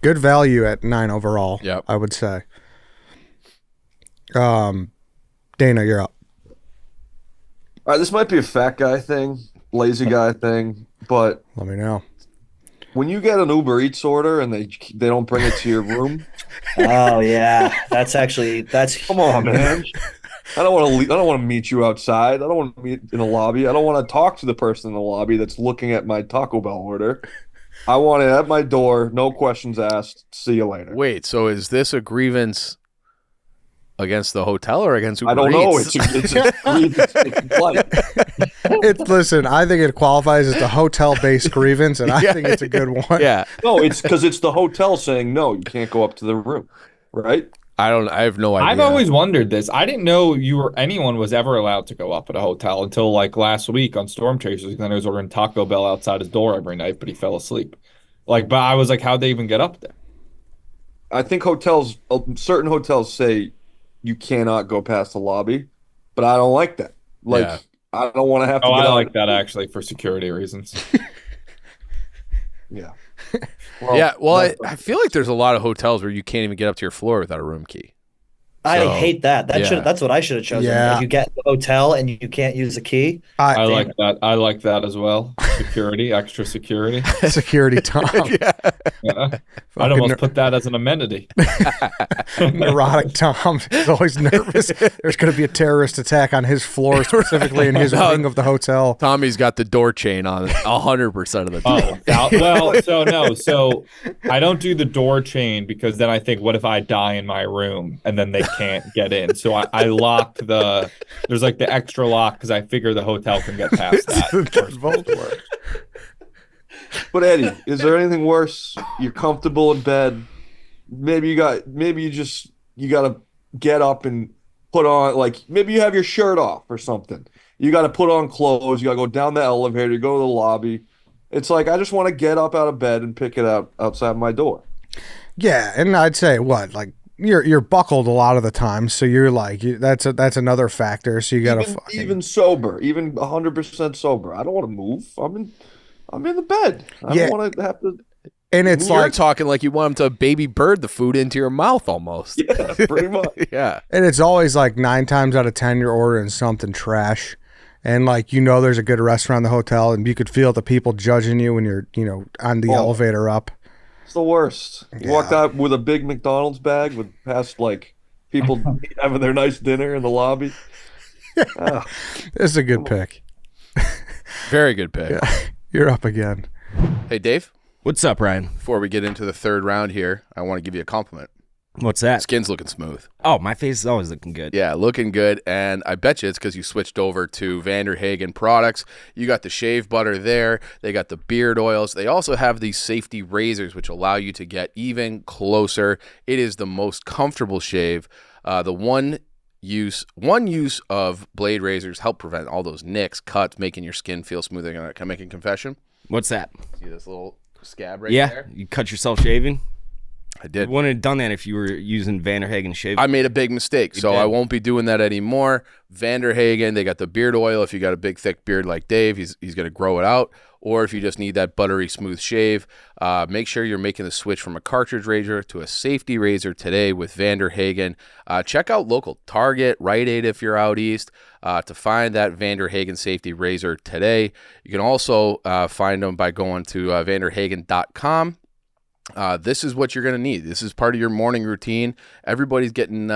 Good value at 9 overall. Yep. I would say. Dana, you're up. All right, this might be a fat guy thing, lazy guy thing, but Let me know. when you get an Uber Eats order and they don't bring it to your room, Oh yeah. That's come on, man. I don't want to meet you outside. I don't want to meet in the lobby. I don't want to talk to the person in the lobby that's looking at my Taco Bell order. I want it at my door, no questions asked. See you later. Wait, so is this a grievance against the hotel or against Uber I don't know. Eats? It's a grievance. It's like, Listen, I think it qualifies as the hotel-based grievance, and I think it's a good one. Yeah. no, it's because it's the hotel saying no, you can't go up to the room, right? I have no idea. I've always wondered this. I didn't know anyone was ever allowed to go up at a hotel until like last week on Storm Chasers. Then I was ordering Taco Bell outside his door every night, but he fell asleep. But I was like, how'd they even get up there? I think certain hotels say you cannot go past the lobby, but I don't like that. Like, Yeah. I don't want to have to Oh, get I out. like that actually for security reasons. Yeah. I feel like there's a lot of hotels where you can't even get up to your floor without a room key. I So, hate that. yeah. That's what I should have chosen. Yeah. If you get the hotel and you can't use a key. I like that. I like that as well. Security, extra security. Security Tom. Yeah. I'd Fucking almost put that as an amenity. neurotic Tom is always nervous. There's going to be a terrorist attack on his floor, specifically in his wing of the hotel. Tommy's got the door chain on 100% of the time. So I don't do the door chain because then I think, what if I die in my room and then they can't get in? So I locked there's like the extra lock because I figure the hotel can get past that. But Eddie, is there anything worse? You're comfortable in bed. Maybe you got to get up and put on, like, maybe you have your shirt off or something. You got to put on clothes. You got to go down the elevator, go to the lobby. It's like, I just want to get up out of bed and pick it up outside my door. Yeah, and I'd say like you're buckled a lot of the time, so you're like that's another factor. So you got to even sober, even 100% sober. I don't want to move. I'm in the bed. I don't want to have to. And it's You're like talking like you want him to baby bird the food into your mouth almost. Yeah, pretty much. Yeah. and it's always like 9 times out of 10 you're ordering something trash. And like there's a good restaurant in the hotel, and you could feel the people judging you when you're on the elevator up. It's the worst. You walked out with a big McDonald's bag with past like people having their nice dinner in the lobby. This is a good pick. Very good pick. Yeah, you're up again. Hey, Dave, What's up, Ryan? before we get into the third round here, I want to give you a compliment. What's that? Skin's looking smooth. Oh, my face is always looking good. Yeah, looking good. And I bet you it's because you switched over to Vanderhagen products. You got the shave butter there. They got the beard oils. They also have these safety razors, which allow you to get even closer. It is the most comfortable shave. The one use of blade razors help prevent all those nicks, cuts, making your skin feel smoother. Can I make a confession? What's that? See this little scab right Yeah, there? you cut yourself shaving? I did. You wouldn't have done that if you were using Vanderhagen shave. I made a big mistake, so did. I won't be doing that anymore. Vanderhagen, they got the beard oil. If you got a big, thick beard like Dave, he's going to grow it out. Or if you just need that buttery, smooth shave, make sure you're making the switch from a cartridge razor to a safety razor today with Vanderhagen. Check out local Target, Rite Aid if you're out east, to find that Vanderhagen safety razor today. You can also find them by going to vanderhagen.com. this is what you're going to need. This is part of your morning routine. Everybody's getting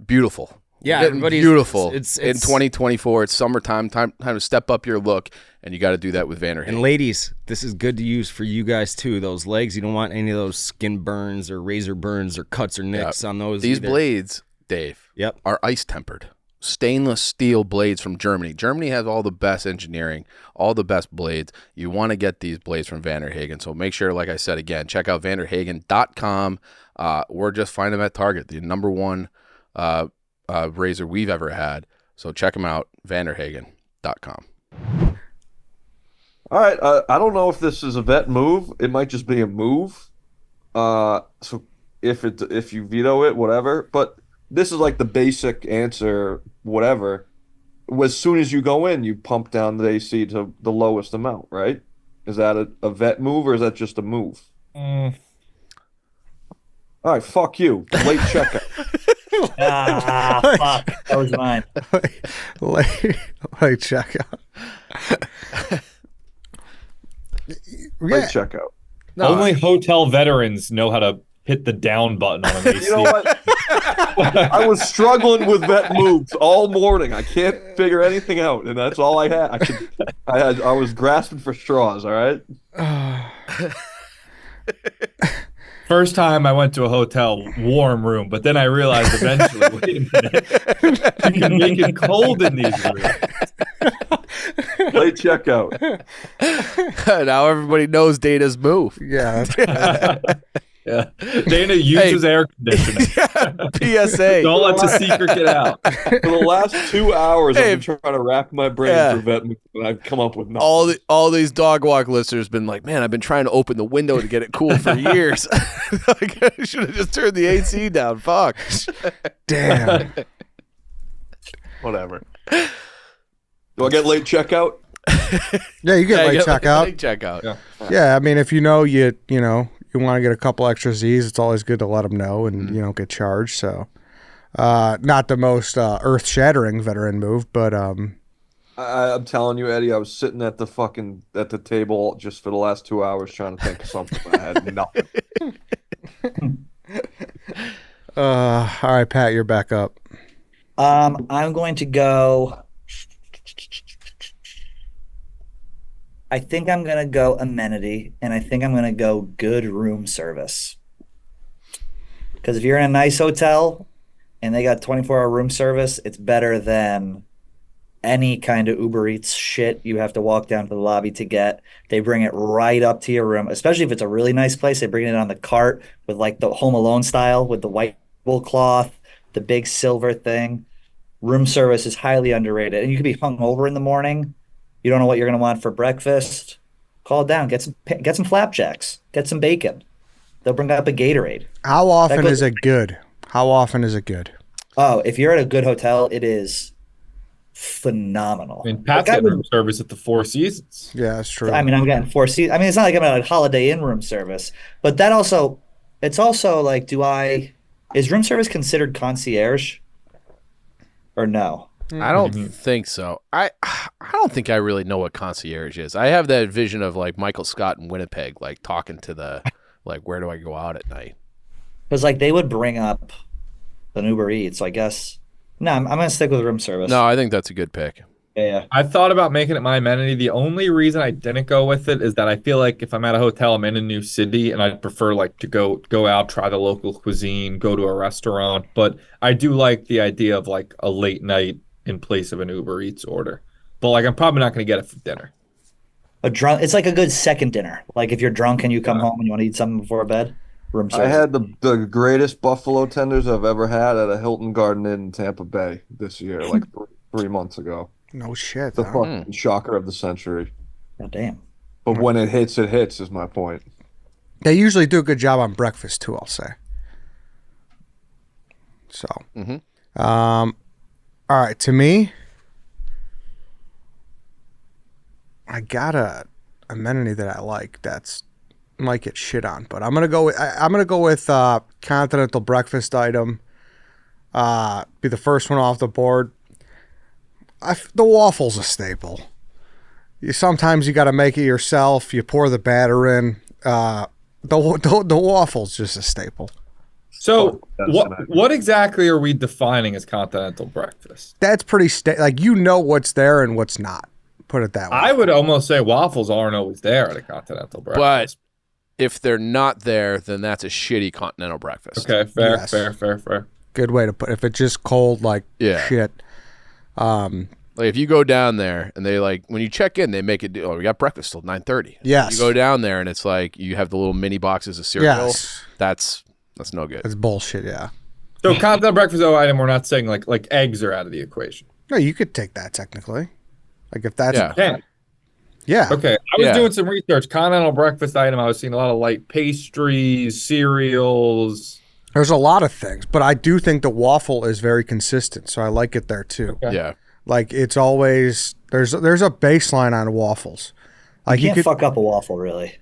beautiful. Yeah, Getting everybody's beautiful. It's in 2024. It's summertime. Time to step up your look, and you got to do that with Vanderhagen. And ladies, this is good to use for you guys too. Those legs, you don't want any of those skin burns or razor burns or cuts or nicks on those. These either. blades, Dave, are ice tempered. Stainless steel blades from Germany. Germany has all the best engineering, all the best blades. You want to get these blades from Vanderhagen. So make sure, like I said again, check out vanderhagen.com or just find them at Target, the number one razor we've ever had. So check them out, vanderhagen.com. All right. I don't know if this is a vet move. It might just be a move. So if you veto it, whatever. But this is like the basic answer, whatever. As soon as you go in, you pump down the AC to the lowest amount, right? Is that a vet move or is that just a move? All right, fuck you. Late checkout. Fuck. That was mine. Late checkout. Late checkout. Only hotel veterans know how to hit the down button on an AC. You know what? I was struggling with vet moves all morning. I can't figure anything out, and that's all I had. I was grasping for straws. All right. First time I went to a hotel, warm room, but then I realized eventually, wait a minute, you can make it cold in these rooms. Late checkout. Now everybody knows Dana's move. Yeah. Yeah. Dana uses air conditioning. PSA. Don't let the secret get out. For the last 2 hours, I've been trying to rack my brain for vet moves, and I've come up with nothing. All these dog walk listeners been like, man, I've been trying to open the window to get it cool for years. Like, I should have just turned the AC down. Fuck. Damn. Whatever. Do I get late checkout? Yeah, you get late checkout. Late checkout. Yeah, I mean, if you know you want to get a couple extra Z's, it's always good to let them know, and you don't get charged. So, not the most earth-shattering veteran move, but I'm telling you, Eddie, I was sitting at the table just for the last 2 hours trying to think of something. I had nothing. all right, Pat, you're back up. I'm going to go. I think I'm going to go amenity, and I think I'm going to go good room service. Because if you're in a nice hotel and they got 24-hour room service, it's better than any kind of Uber Eats shit you have to walk down to the lobby to get. They bring it right up to your room, especially if it's a really nice place. They bring it on the cart with like the Home Alone style with the white tablecloth, the big silver thing. Room service is highly underrated. And you could be hungover in the morning. You don't know what you're going to want for breakfast. Call it down. Get some flapjacks. Get some bacon. They'll bring up a Gatorade. How often is it good? How often is it good? Oh, if you're at a good hotel, it is phenomenal. I mean, Pat's getting room service at the Four Seasons. Yeah, that's true. I mean, I'm getting Four Seasons. I mean, it's not like I'm at a Holiday Inn room service, but that also, it's also like, is room service considered concierge or no? I don't think so. I don't think I really know what concierge is. I have that vision of like Michael Scott in Winnipeg, like talking to the, like, where do I go out at night? Because like they would bring up an Uber Eats. So I guess no, I'm gonna stick with room service. No, I think that's a good pick. Yeah. I thought about making it my amenity. The only reason I didn't go with it is that I feel like if I'm at a hotel, I'm in a new city, and I'd prefer like to go out, try the local cuisine, go to a restaurant. But I do like the idea of like a late night in place of an Uber Eats order. But like I'm probably not going to get it for dinner. It's like a good second dinner. Like if you're drunk and you come home and you want to eat something before bed, room service. I had the greatest buffalo tenders I've ever had at a Hilton Garden Inn in Tampa Bay this year, like 3 months ago. No shit. The fucking shocker of the century. God damn. But when it hits, is my point. They usually do a good job on breakfast too, I'll say. So, all right, to me, I got a amenity that I like that's might get shit on, but I'm gonna go with continental breakfast item. Be the first one off the board. The waffle's a staple. Sometimes you got to make it yourself. You pour the batter in. The waffle's just a staple. So That's what exactly are we defining as continental breakfast? That's pretty like you know what's there and what's not. Put it that way. I would almost say waffles aren't always there at a continental breakfast. If they're not there, then that's a shitty continental breakfast. Okay, fair, Yes. fair. Good way to put. If it's just cold like shit. Like if you go down there and they like when you check in, they make it. Oh, we got breakfast till 9:30. Yes. You go down there and it's like you have the little mini boxes of cereal. Yes. That's no good. It's bullshit. Yeah. So continental breakfast item, we're not saying like eggs are out of the equation. No, you could take that technically. Like if that's Yeah. yeah. Okay, I was doing some research. Continental breakfast item, I was seeing a lot of light pastries, cereals. There's a lot of things, but I do think the waffle is very consistent, so I like it there too. Okay. Yeah. Like it's always there's a baseline on waffles. Like You can't fuck up a waffle, really.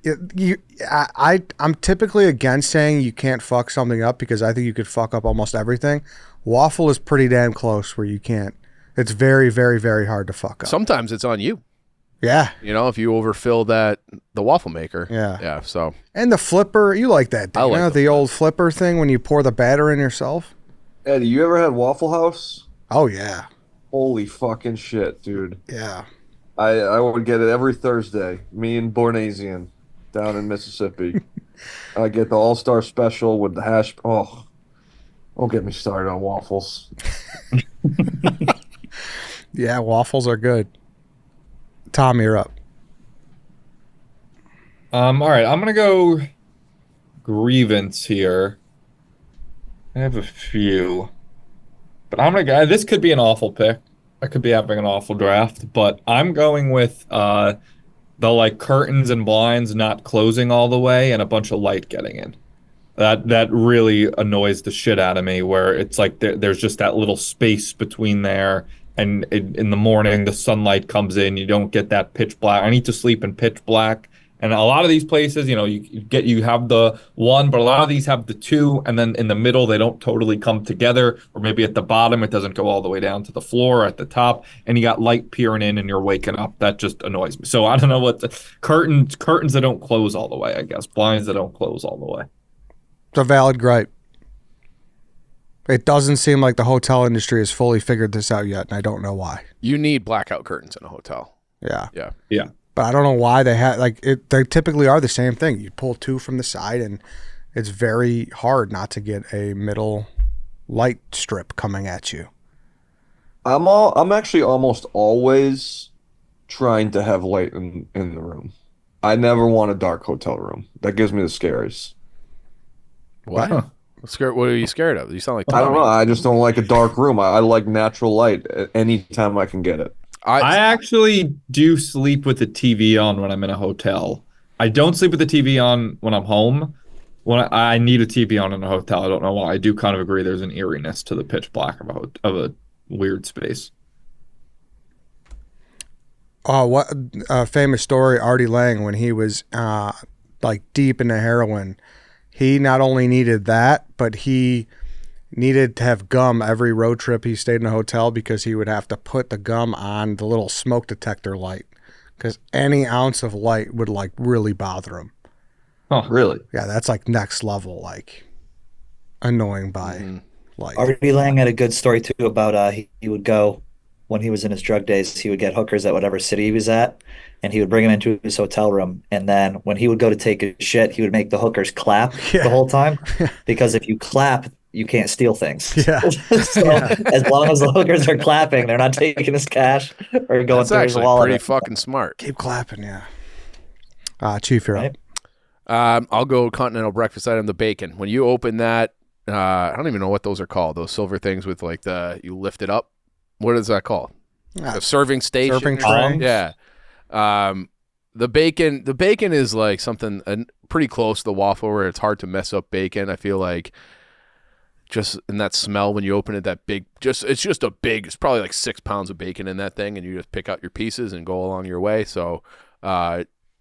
I'm typically against saying you can't fuck something up because I think you could fuck up almost everything. Waffle is pretty damn close where you can't. It's very, very, very hard to fuck up. Sometimes it's on you. Yeah. You know, if you overfill the waffle maker. Yeah. Yeah. So And the flipper, you like that, I like the old flipper thing when you pour the batter in yourself? Eddie, you ever had Waffle House? Oh, yeah. Holy fucking shit, dude. Yeah. I would get it every Thursday. Me and Bornasian down in Mississippi. I get the All-Star Special with the hash. Oh, don't get me started on waffles. Yeah, waffles are good. Tom, you're up. All right, I'm gonna go grievance here. I have a few, but I'm gonna go. This could be an awful pick. I could be having an awful draft, but I'm going with the like curtains and blinds not closing all the way and a bunch of light getting in. That really annoys the shit out of me. Where it's like there's just that little space between there. And in the morning, the sunlight comes in. You don't get that pitch black. I need to sleep in pitch black. And a lot of these places, you have the one, but a lot of these have the two, and then in the middle they don't totally come together, or maybe at the bottom it doesn't go all the way down to the floor or at the top, and you got light peering in and you're waking up. That just annoys me. So I don't know what the curtains that don't close all the way, I guess. Blinds that don't close all the way. It's a valid gripe. It doesn't seem like the hotel industry has fully figured this out yet, and I don't know why. you need blackout curtains in a hotel. Yeah. Yeah. Yeah. But I don't know why they had they typically are the same thing. You pull two from the side and it's very hard not to get a middle light strip coming at you. I'm actually almost always trying to have light in the room. I never want a dark hotel room. That gives me the scaries. What? Huh. What are you scared of? You sound like I don't Tommy. know. I just don't like a dark room. I like natural light anytime I can get it. I actually do sleep with the TV on when I'm in a hotel. I don't sleep with the TV on when I'm home. When I need a TV on in a hotel, I don't know why. I do kind of agree. There's an eeriness to the pitch black of a weird space. Oh, what a famous story, Artie Lang, when he was like deep into heroin. He not only needed that, but he needed to have gum every road trip he stayed in a hotel because he would have to put the gum on the little smoke detector light because any ounce of light would like really bother him. Huh. Really? Yeah, that's like next level, like annoying by light. Artie Lang had a good story too about he would go when he was in his drug days, he would get hookers at whatever city he was at, and he would bring them into his hotel room. And then when he would go to take a shit, he would make the hookers clap the whole time because if you clap, you can't steal things. Yeah. So as long as the hookers are clapping, they're not taking his cash or going That's through his actually wallet. pretty fucking smart. Keep clapping, yeah. Chief, you're up. Right. I'll go continental breakfast item, the bacon. When you open that, I don't even know what those are called. Those silver things with like you lift it up. What is that called? A serving station. Serving or something? tray? Yeah. The bacon is like something pretty close to the waffle where it's hard to mess up bacon. I feel like just in that smell when you open it, it's probably like 6 pounds of bacon in that thing, and you just pick out your pieces and go along your way. So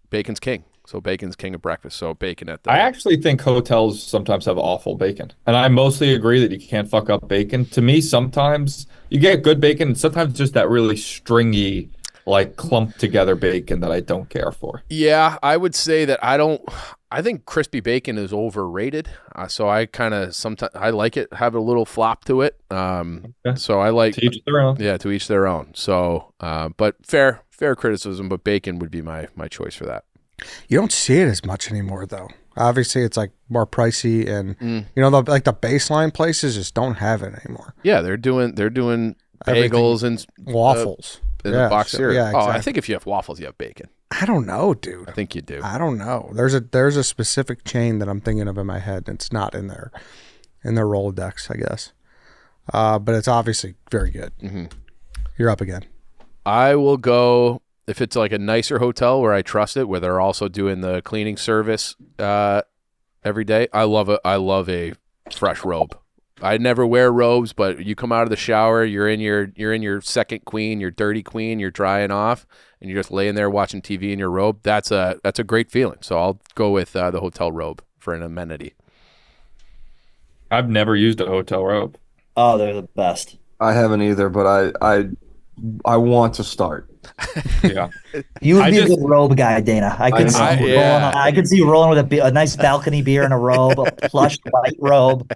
bacon's king. So bacon's king of breakfast. So bacon at the I actually think hotels sometimes have awful bacon. And I mostly agree that you can't fuck up bacon. To me, sometimes you get good bacon and sometimes just that really stringy like clumped together bacon that I don't care for. Yeah, I would say that I think crispy bacon is overrated. So I kind of sometimes I like it, have a little flop to it. So I like To each their own. Yeah, to each their own. So, but fair criticism, but bacon would be my choice for that. You don't see it as much anymore, though. Obviously, it's like more pricey, and like the baseline places just don't have it anymore. Yeah, they're doing Everything. bagels and Waffles. in the box cereal. Yeah, Oh, I exactly. think if you have waffles, you have bacon. I don't know, dude. I think you do. I don't know. There's a specific chain that I'm thinking of in my head. And it's not in their Rolodex, I guess. But it's obviously very good. Mm-hmm. You're up again. I will go if it's like a nicer hotel where I trust it, where they're also doing the cleaning service every day. I love a fresh robe. I never wear robes, but you come out of the shower, you're in your second queen, your dirty queen, you're drying off, and you're just laying there watching TV in your robe. That's a great feeling. So I'll go with the hotel robe for an amenity. I've never used a hotel robe. Oh, they're the best. I haven't either, but I want to start. Yeah. You would I be just- a good robe guy, Dana. I could see know. you Yeah. rolling. I could see you rolling with a nice balcony beer in a robe, a plush white robe.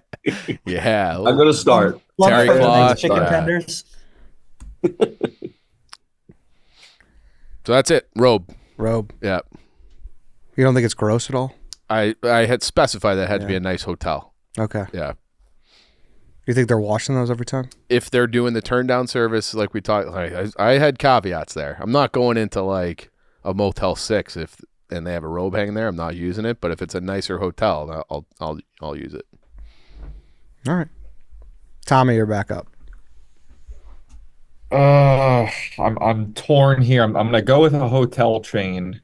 Yeah. I'm gonna start. Plump Terry for the cloth, chicken yeah. tenders. So that's it. Robe. Robe. Yeah. You don't think it's gross at all? I had specified that it had to be Yeah. a nice hotel. Okay. Yeah. You think they're washing those every time? If they're doing the turn down service, like we talked, like I had caveats there. I'm not going into like a Motel 6 and they have a robe hanging there. I'm not using it. But if it's a nicer hotel, I'll use it. All right. Tommy, you're back up. I'm torn here. I'm gonna go with a hotel chain.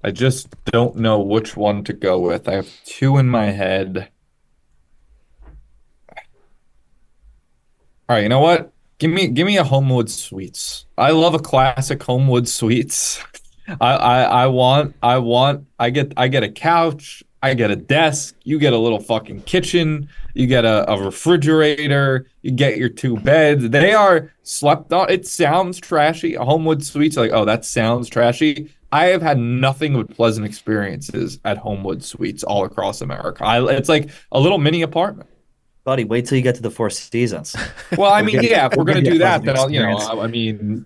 I just don't know which one to go with. I have two in my head. All right, you know what? Give me a Homewood Suites. I love a classic Homewood Suites. I get a couch, I get a desk, you get a little fucking kitchen, you get a refrigerator, you get your two beds. They are slept on. It sounds trashy. Homewood Suites, like, oh, that sounds trashy. I have had nothing but pleasant experiences at Homewood Suites all across America. It's like a little mini apartment. Buddy, wait till you get to the Four Seasons. Well, I mean, yeah, if we're gonna We'll give you do a that, pleasant then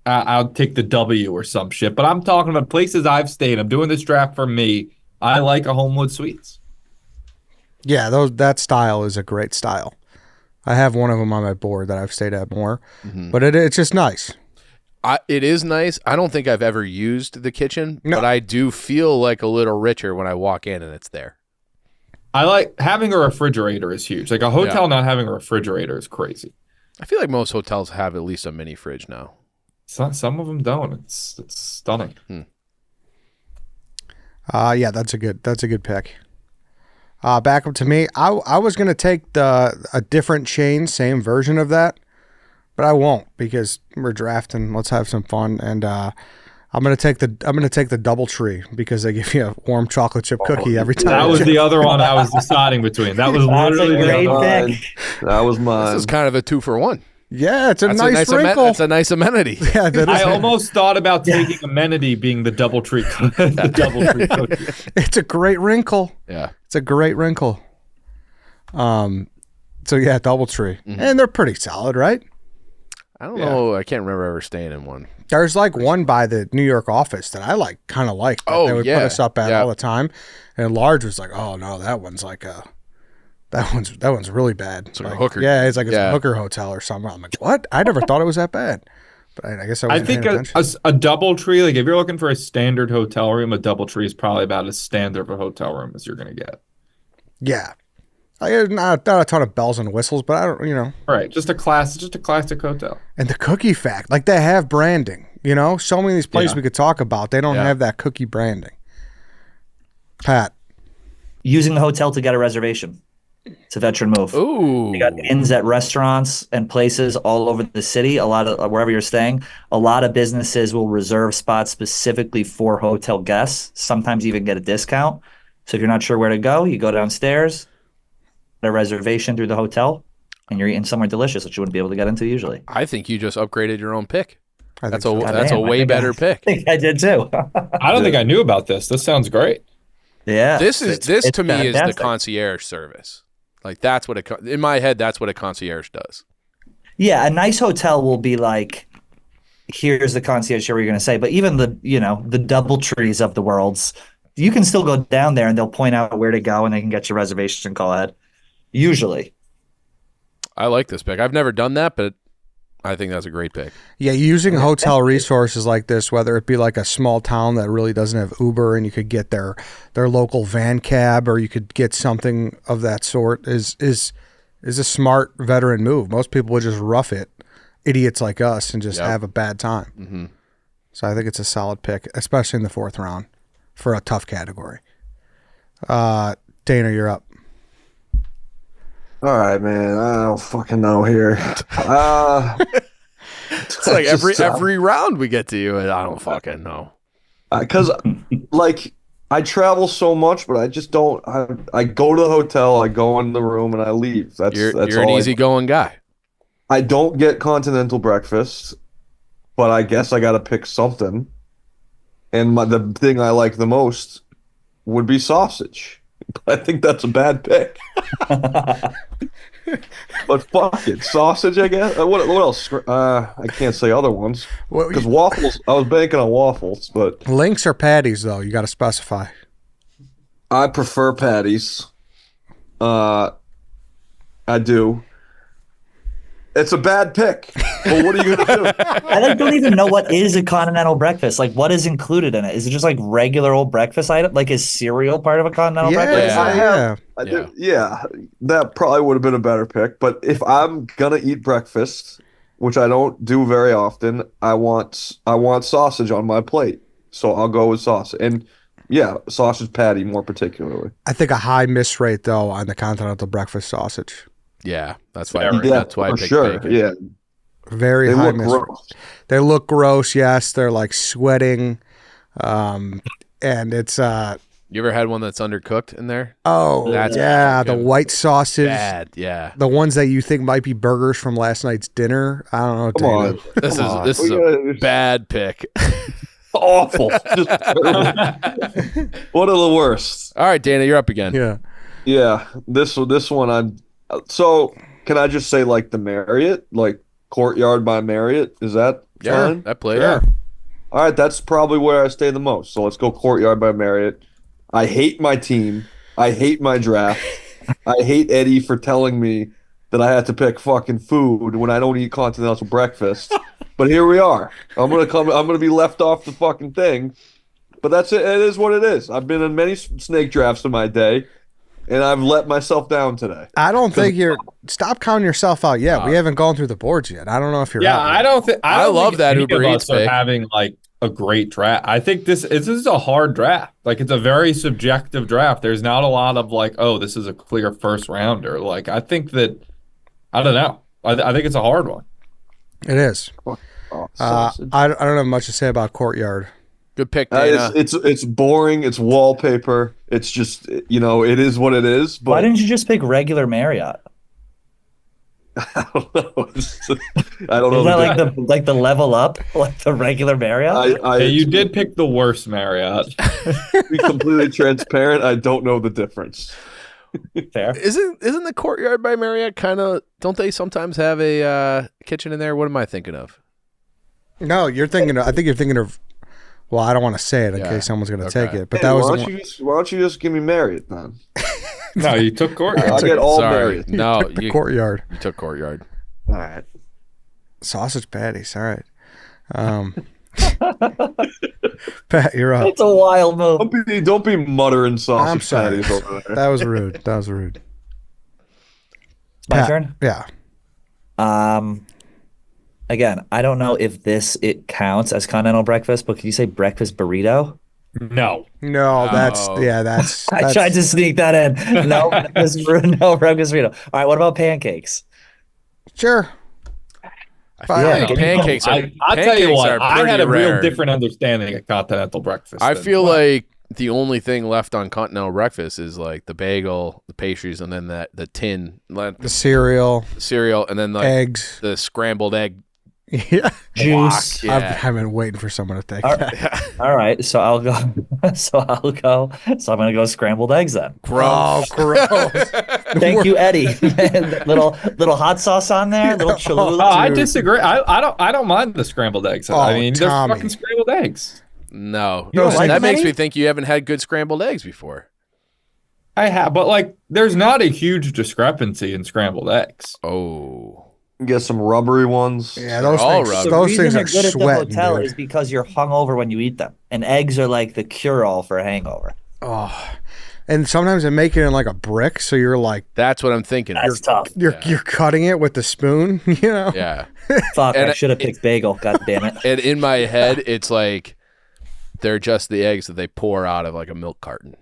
I'll take the W or some shit. But I'm talking about places I've stayed. I'm doing this draft for me. I like a Homewood Suites. Yeah, that style is a great style. I have one of them on my board that I've stayed at more, but it's just nice. It is nice. I don't think I've ever used the kitchen, No. but I do feel like a little richer when I walk in and it's there. I like having a refrigerator is huge. Like a hotel not having a refrigerator is crazy. I feel like most hotels have at least a mini fridge now. Some of them don't. It's stunning. Yeah, that's a good pick. Back up to me. I was gonna take a different chain, same version of that, but I won't because we're drafting. Let's have some fun, and I'm gonna take the DoubleTree because they give you a warm chocolate chip cookie every time. That was the other one I was deciding between. That was That's a literally the great other one. pick. That was This mine. is kind of a 2-for-1. Yeah, it's a That's nice wrinkle. That's a nice amenity. Yeah, that I is. almost thought about taking amenity being the DoubleTree the DoubleTree cookie. It's a great wrinkle. Yeah. It's a great wrinkle. So yeah, DoubleTree, and they're pretty solid, right? I don't know. I can't remember ever staying in one. There's like one by the New York office that I kind of like. Oh, they would yeah. put us up at Yeah. all the time, and Large was like, "Oh no, that one's that one's really bad." It's like a hooker. Yeah, it's like it's Yeah. a hooker hotel or something. I'm like, what? I never thought it was that bad, but I guess I I wasn't think paying a attention. DoubleTree, like if you're looking for a standard hotel room, a DoubleTree is probably about as standard of a hotel room as you're going to get. Yeah, not a ton of bells and whistles, but I don't, All right, just a classic hotel. And the cookie fact, like they have branding. So many of these places Yeah. we could talk about, they don't Yeah. have that cookie branding. Pat, Using the hotel to get a reservation. It's a veteran move. Ooh. You got inns at restaurants and places all over the city. A lot of wherever you're staying, a lot of businesses will reserve spots specifically for hotel guests. Sometimes even get a discount. So if you're not sure where to go, you go downstairs, get a reservation through the hotel, and you're eating somewhere delicious that you wouldn't be able to get into usually. I think you just upgraded your own pick. I That's think a so. that's a Damn, I way think better I pick. think I did too. I don't think I knew about this. This sounds great. Yeah. This it's to me is the fantastic. concierge service. Like that's what in my head that's what a concierge does. Yeah, a nice hotel will be like, here's the concierge here, what you're going to say. But even the, the DoubleTrees of the worlds, you can still go down there and they'll point out where to go and they can get your reservation call ahead. Usually. I like this pick. I've never done that, but I think that's a great pick. Yeah, using hotel resources like this, whether it be like a small town that really doesn't have Uber and you could get their local van cab or you could get something of that sort is a smart veteran move. Most people would just rough it, idiots like us, and just have a bad time. Mm-hmm. So I think it's a solid pick, especially in the 4th round for a tough category. Dana, you're up. All right, man. I don't fucking know here. It's like every round we get to you, and I don't fucking know. Because like I travel so much, but I just don't. I go to the hotel, I go in the room, and I leave. You're that's an all easygoing guy. I don't get continental breakfast, but I guess I got to pick something. And the thing I like the most would be sausage. I think that's a bad pick. But fuck it, sausage. I guess. What else? I can't say other ones because waffles. I was banking on waffles, but Links or patties, though, you got to specify. I prefer patties. I do. It's a bad pick. But what are you gonna do? I don't even know what is a continental breakfast. Like, what is included in it? Is it just like regular old breakfast item? Like, is cereal part of a continental breakfast? Yeah. That probably would have been a better pick. But if I'm gonna eat breakfast, which I don't do very often, I want sausage on my plate. So I'll go with sausage. And yeah, sausage patty more particularly. I think a high miss rate, though, on the continental breakfast sausage. Yeah, that's why. Yeah, That's why I for picked sure. bacon. Yeah, Very they high look miss gross. rate. They look gross, yes. They're like sweating. And it's You ever had one that's undercooked in there? that's bad. the white sausage. Bad. Yeah. The ones that you think might be burgers from last night's dinner. I don't know. Come on. Dana. This is a bad pick. Awful. Just terrible. One of the worst. All right, Dana, you're up again. Yeah. Yeah, this one so can I just say like the Marriott, like Courtyard by Marriott? Is that fine? That plays. Yeah. All right, that's probably where I stay the most. So let's go Courtyard by Marriott. I hate my team. I hate my draft. I hate Eddie for telling me that I had to pick fucking food when I don't eat continental breakfast. But here we are. I'm gonna be left off the fucking thing. But that's it. It is what it is. I've been in many snake drafts in my day, and I've let myself down today. I don't think stop counting yourself out yet. We haven't gone through the boards yet. I don't know if you're Yeah, out. I don't think I love think that any Uber of Eats us are pick. having like a great draft. I think this is a hard draft. Like it's a very subjective draft. There's not a lot of like, oh, this is a clear first rounder. Like I think that I don't know. I think it's a hard one. It is. Oh, I sausage. don't have much to say about Courtyard. Good pick, Dana. It's boring. It's wallpaper. It's just it is what it is. But Why didn't you just pick regular Marriott? I don't know. I don't know. Isn't that like the level up, like the regular Marriott? Hey, you did pick the worst Marriott. To be completely transparent, I don't know the difference. Fair. Isn't the Courtyard by Marriott kind of? Don't they sometimes have a kitchen in there? What am I thinking of? No, you're thinking. I think you're thinking of. Well, I don't want to say it in Yeah. case someone's going to Okay. take it. But Hey, that was why the don't one. why don't you just give me Marriott then? No, you took Courtyard. I'll get all Sorry, Marriott. no, the you Courtyard took Courtyard. All right. sausage patties. All right. Pat, you're up. It's a wild move. Don't be muttering I'm sausage sorry. patties over there. That was rude. That was rude. My Pat, turn. Yeah. Again, I don't know if it counts as continental breakfast, but can you say breakfast burrito? No. No, that's Oh. that's. I tried to sneak that in. No, breakfast burrito. All right, what about pancakes? Sure. I feel Yeah. like pancakes are. I'll tell you pancakes what. are I had a pretty real rare. different understanding of continental breakfast. I than- feel like the only thing left on continental breakfast is like the bagel, the pastries, and then the tin The cereal, cereal, and then like eggs. the scrambled egg Yeah. juice. Yeah. I've been waiting for someone to take All that. all right, so I'll go. So I'm gonna go scrambled eggs then. Oh, gross. Thank you, Eddie. little hot sauce on there, little Oh, Cholula. I disagree. I don't mind the scrambled eggs. I Oh, mean, there's Tommy. fucking scrambled eggs. No. You don't like that them, makes Eddie? me think you haven't had good scrambled eggs before. I have, but like, there's not a huge discrepancy in scrambled eggs. Oh. Get some rubbery ones. Yeah, those all things, rubber. The those reason things they're are good at the sweating, hotel dude. is because you're hungover when you eat them, and eggs are like the cure-all for a hangover. Oh, and sometimes they make it in like a brick, so you're like That's what I'm thinking. That's tough. you're cutting it with the spoon, you know. Yeah. Fuck, And I should have picked bagel. God damn it. And in my head, it's like they're just the eggs that they pour out of like a milk carton,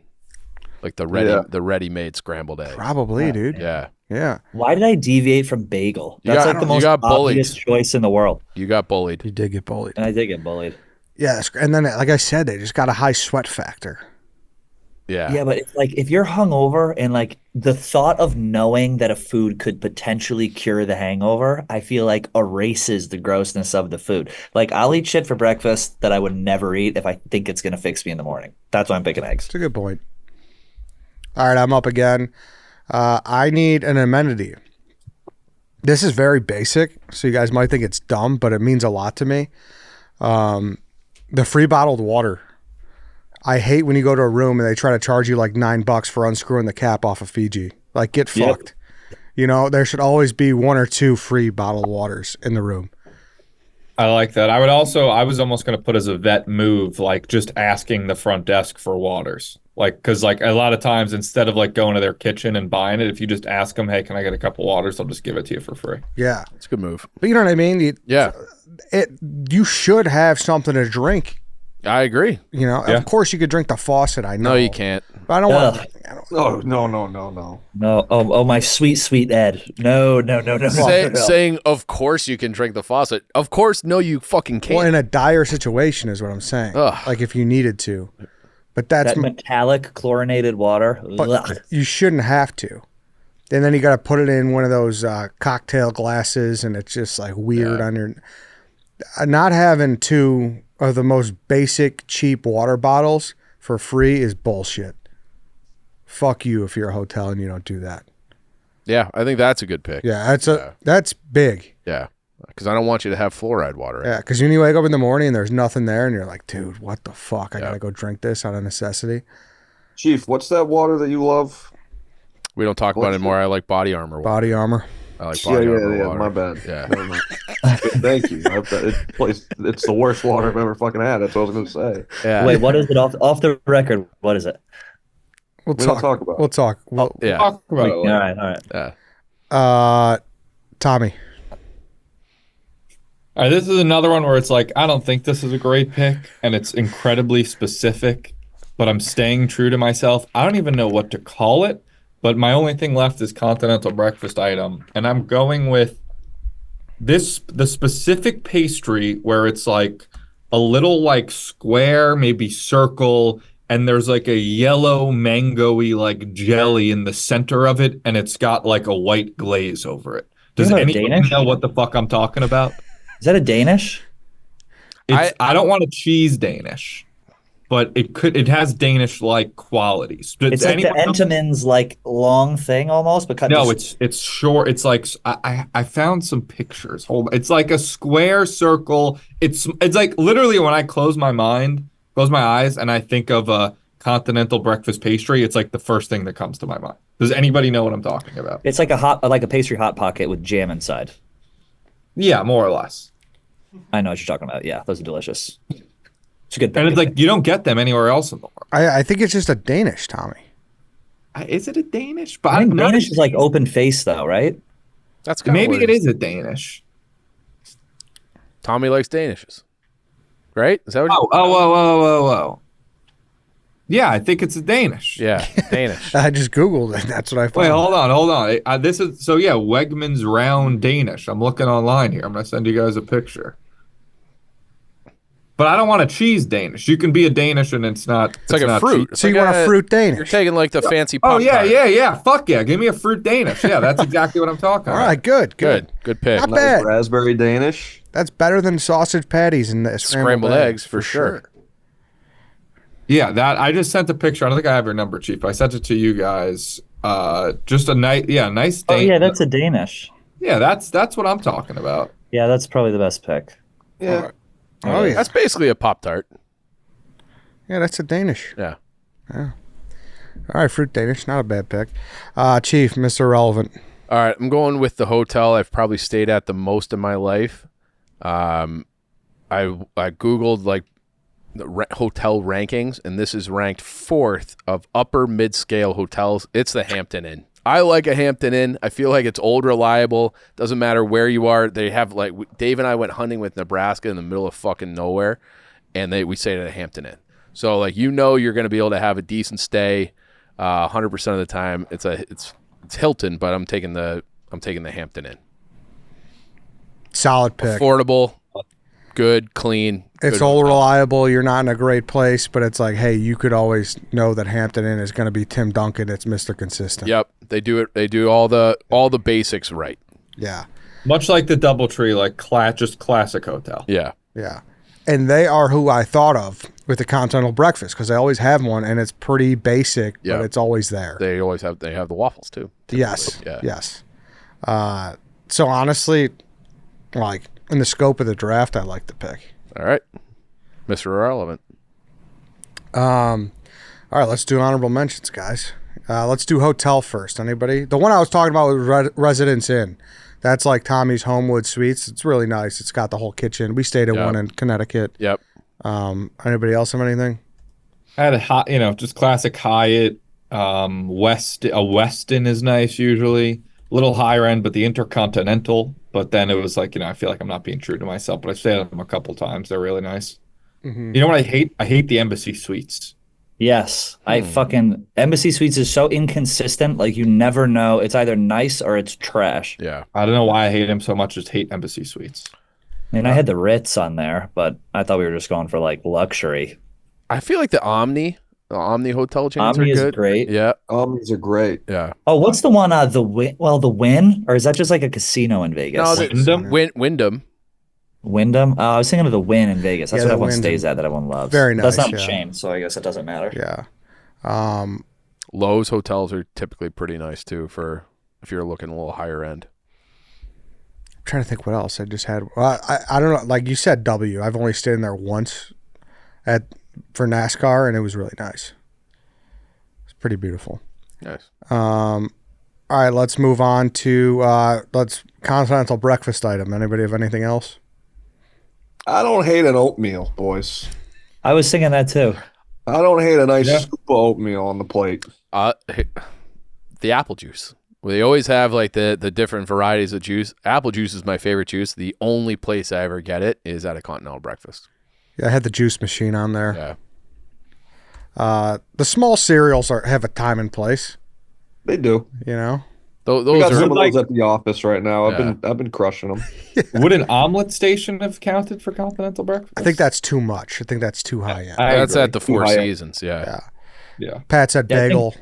like the ready-made scrambled eggs. Probably, dude. Yeah, Yeah, Why did I deviate from bagel? You That's got- like the you most got bullied. obvious choice in the world. you got bullied. you did get bullied. And I did get bullied. Yeah, and then like I said, they just got a high sweat factor. Yeah, Yeah, but it's like if you're hungover and like the thought of knowing that a food could potentially cure the hangover, I feel like erases the grossness of the food. Like I'll eat shit for breakfast that I would never eat if I think it's gonna fix me in the morning. That's why I'm picking eggs. It's a good point. All right, I'm up again. I need an amenity. This is very basic, so you guys might think it's dumb, but it means a lot to me. The free bottled water. I hate when you go to a room and they try to charge you like $9 for unscrewing the cap off of Fiji. Like, get Yep. fucked. You know, there should always be one or two free bottled waters in the room. I like that. I was almost going to put as a vet move, like just asking the front desk for waters. Like, because like a lot of times instead of like going to their kitchen and buying it, if you just ask them, hey, can I get a couple waters? They'll just give it to you for free. Yeah. it's a good move. But you know what I mean? Yeah, You should have something to drink. I agree. You know, Yeah. of course you could drink the faucet. I know. No, you can't. But I don't want. Ugh. Oh no. No, oh my sweet Ed. No. Saying, of course you can drink the faucet. Of course, no, you fucking can't. Well, in a dire situation is what I'm saying. Ugh. Like if you needed to, but that's That metallic chlorinated water. but Ugh. you shouldn't have to. And then you got to put it in one of those cocktail glasses, and it's just like weird on your. Not having two of the most basic cheap water bottles for free is bullshit. Fuck you if you're a hotel and you don't do that. Yeah, I think that's a good pick. Yeah, that's big. Yeah, because I don't want you to have fluoride water. Yeah, because when you wake up in the morning and there's nothing there, and you're like, dude, what the fuck? I Yeah. gotta go drink this out of necessity. Chief, what's that water that you love? We don't talk about it anymore. I like Body Armor water. Body armor. I like Body Armor water. My bad. Yeah. Never mind. Thank you. It's the worst water I've ever fucking had. That's what I was gonna say. Yeah. Wait, what is it off the record? What is it? We'll We don't talk about it. We'll talk. Yeah. Talk about it All later. right. Yeah. Tommy. All right, this is another one where it's like, I don't think this is a great pick, and it's incredibly specific, but I'm staying true to myself. I don't even know what to call it, but my only thing left is continental breakfast item, and I'm going with the specific pastry where it's like a little like square, maybe circle, and there's like a yellow mango-y like jelly in the center of it, and it's got like a white glaze over it. Does Isn't that anyone Danish? know what the fuck I'm talking about? Is that a Danish? I don't want a cheese Danish, but it has Danish like qualities. Does It's like the anyone know? Entenmann's like long thing almost, but cut No, just- it's short. It's like I found some pictures. It's like a square circle. It's like literally when I close my eyes, and I think of a continental breakfast pastry, it's like the first thing that comes to my mind. Does anybody know what I'm talking about? it's like a pastry hot pocket with jam inside. Yeah, more or less. I know what you're talking about. Yeah, those are delicious. It's a good And pick. it's like you don't get them anywhere else in the world. I think it's just a Danish, Tommy. Is it a Danish? But I think I'm not Danish is like open face though, right? That's kind maybe of it is a Danish. Tommy likes Danishes, right? Is that what? Whoa. Yeah, I think it's a Danish. Yeah, Danish. I just Googled it. That's what I found. Wait, hold on. This is Wegmans round Danish. I'm looking online here. I'm gonna send you guys a picture. But I don't want a cheese Danish. You can be a Danish and it's not. It's like a not fruit. cheese. It's So you like want a fruit Danish? You're taking like the fancy Oh Pop-Tart. yeah. Fuck yeah. Give me a fruit Danish. Yeah, that's exactly what I'm talking All about. right, good. Good pick. Not Nice bad. raspberry Danish. That's better than sausage patties and the Scrambled eggs for sure. Yeah, that I just sent a picture. I don't think I have your number, Chief. I sent it to you guys. Just a nice, nice. Oh yeah, that's a Danish. Yeah, that's what I'm talking about. Yeah, that's probably the best pick. Yeah. Oh yeah, That's basically a Pop-Tart. yeah, that's a Danish. Yeah. All right, fruit Danish, not a bad pick. Chief, Mr. Relevant. All right, I'm going with the hotel I've probably stayed at the most in my life. I Googled like the hotel rankings, and this is ranked 4th of upper mid-scale hotels. It's the Hampton Inn. I like a Hampton Inn. I feel like it's old, reliable. Doesn't matter where you are. They have like Dave and I went hunting with Nebraska in the middle of fucking nowhere, and we stayed at a Hampton Inn. So like you're going to be able to have a decent stay, 100% of the time. It's Hilton, but I'm taking the Hampton Inn. Solid pick. Affordable, good, clean. It's good all hotel. reliable. You're not in a great place, but it's like, hey, you could always know that Hampton Inn is going to be Tim Duncan. It's Mr. Consistent. Yep, they do it. They do all the basics right. Yeah. Much like the DoubleTree, like just classic hotel. Yeah. Yeah. And they are who I thought of with the continental breakfast because they always have one and it's pretty basic, Yeah. but it's always there. They have the waffles too. Yes. Yeah. Yes. So honestly, like in the scope of the draft, I like the pick. All right, Mr. Irrelevant. All right, let's do honorable mentions, guys. Let's do hotel first. Anybody? The one I was talking about was Residence Inn. That's like Tommy's Homewood Suites. It's really nice. It's got the whole kitchen. We stayed at Yep. one in Connecticut. Yep. Anybody else have anything? I had just classic Hyatt. Westin is nice usually. A little higher end, but the Intercontinental. But then it was like, I feel like I'm not being true to myself, but I've stayed at them a couple times. They're really nice. Mm-hmm. You know what I hate? I hate the Embassy Suites. Yes, I fucking Embassy Suites is so inconsistent. Like you never know. It's either nice or it's trash. Yeah. I don't know why I hate them so much. Just hate Embassy Suites. I mean, I had the Ritz on there, but I thought we were just going for like luxury. I feel like the Omni hotel chains Omni are is good. great. Yeah. These are great. Yeah. Oh, what's the one? The Win? Well, the Win, or is that just like a casino in Vegas? No, Wyndham? Wyndham. Wyndham. Oh, I was thinking of the Win in Vegas. That's Yeah, what the everyone Wyndham. stays at. That everyone loves. Very That's nice, not a yeah. chain, so I guess it doesn't matter. Yeah. Lowe's hotels are typically pretty nice too for if you're looking a little higher end. I'm trying to think what else I just had. Well, I don't know. Like you said, W. I've only stayed in there once for NASCAR, and it was really nice. It's pretty beautiful. Nice. All right, let's move on to continental breakfast item. Anybody have anything else? I don't hate an oatmeal, boys. I was thinking that too. I don't hate a nice Yeah. scoop of oatmeal on the plate. The apple juice. Well, they always have like the different varieties of juice. Apple juice is my favorite juice. The only place I ever get it is at a continental breakfast. Yeah, I had the juice machine on there. Yeah. The small cereals have a time and place. They do. You know. Those We got are some of those at the office right now. Yeah. I've been crushing them. Would an omelet station have counted for continental breakfast? I think that's too much. I think that's too high end. that's agree. at the Four High up. Seasons. Yeah. Yeah. Pat said Yeah, I think- bagel.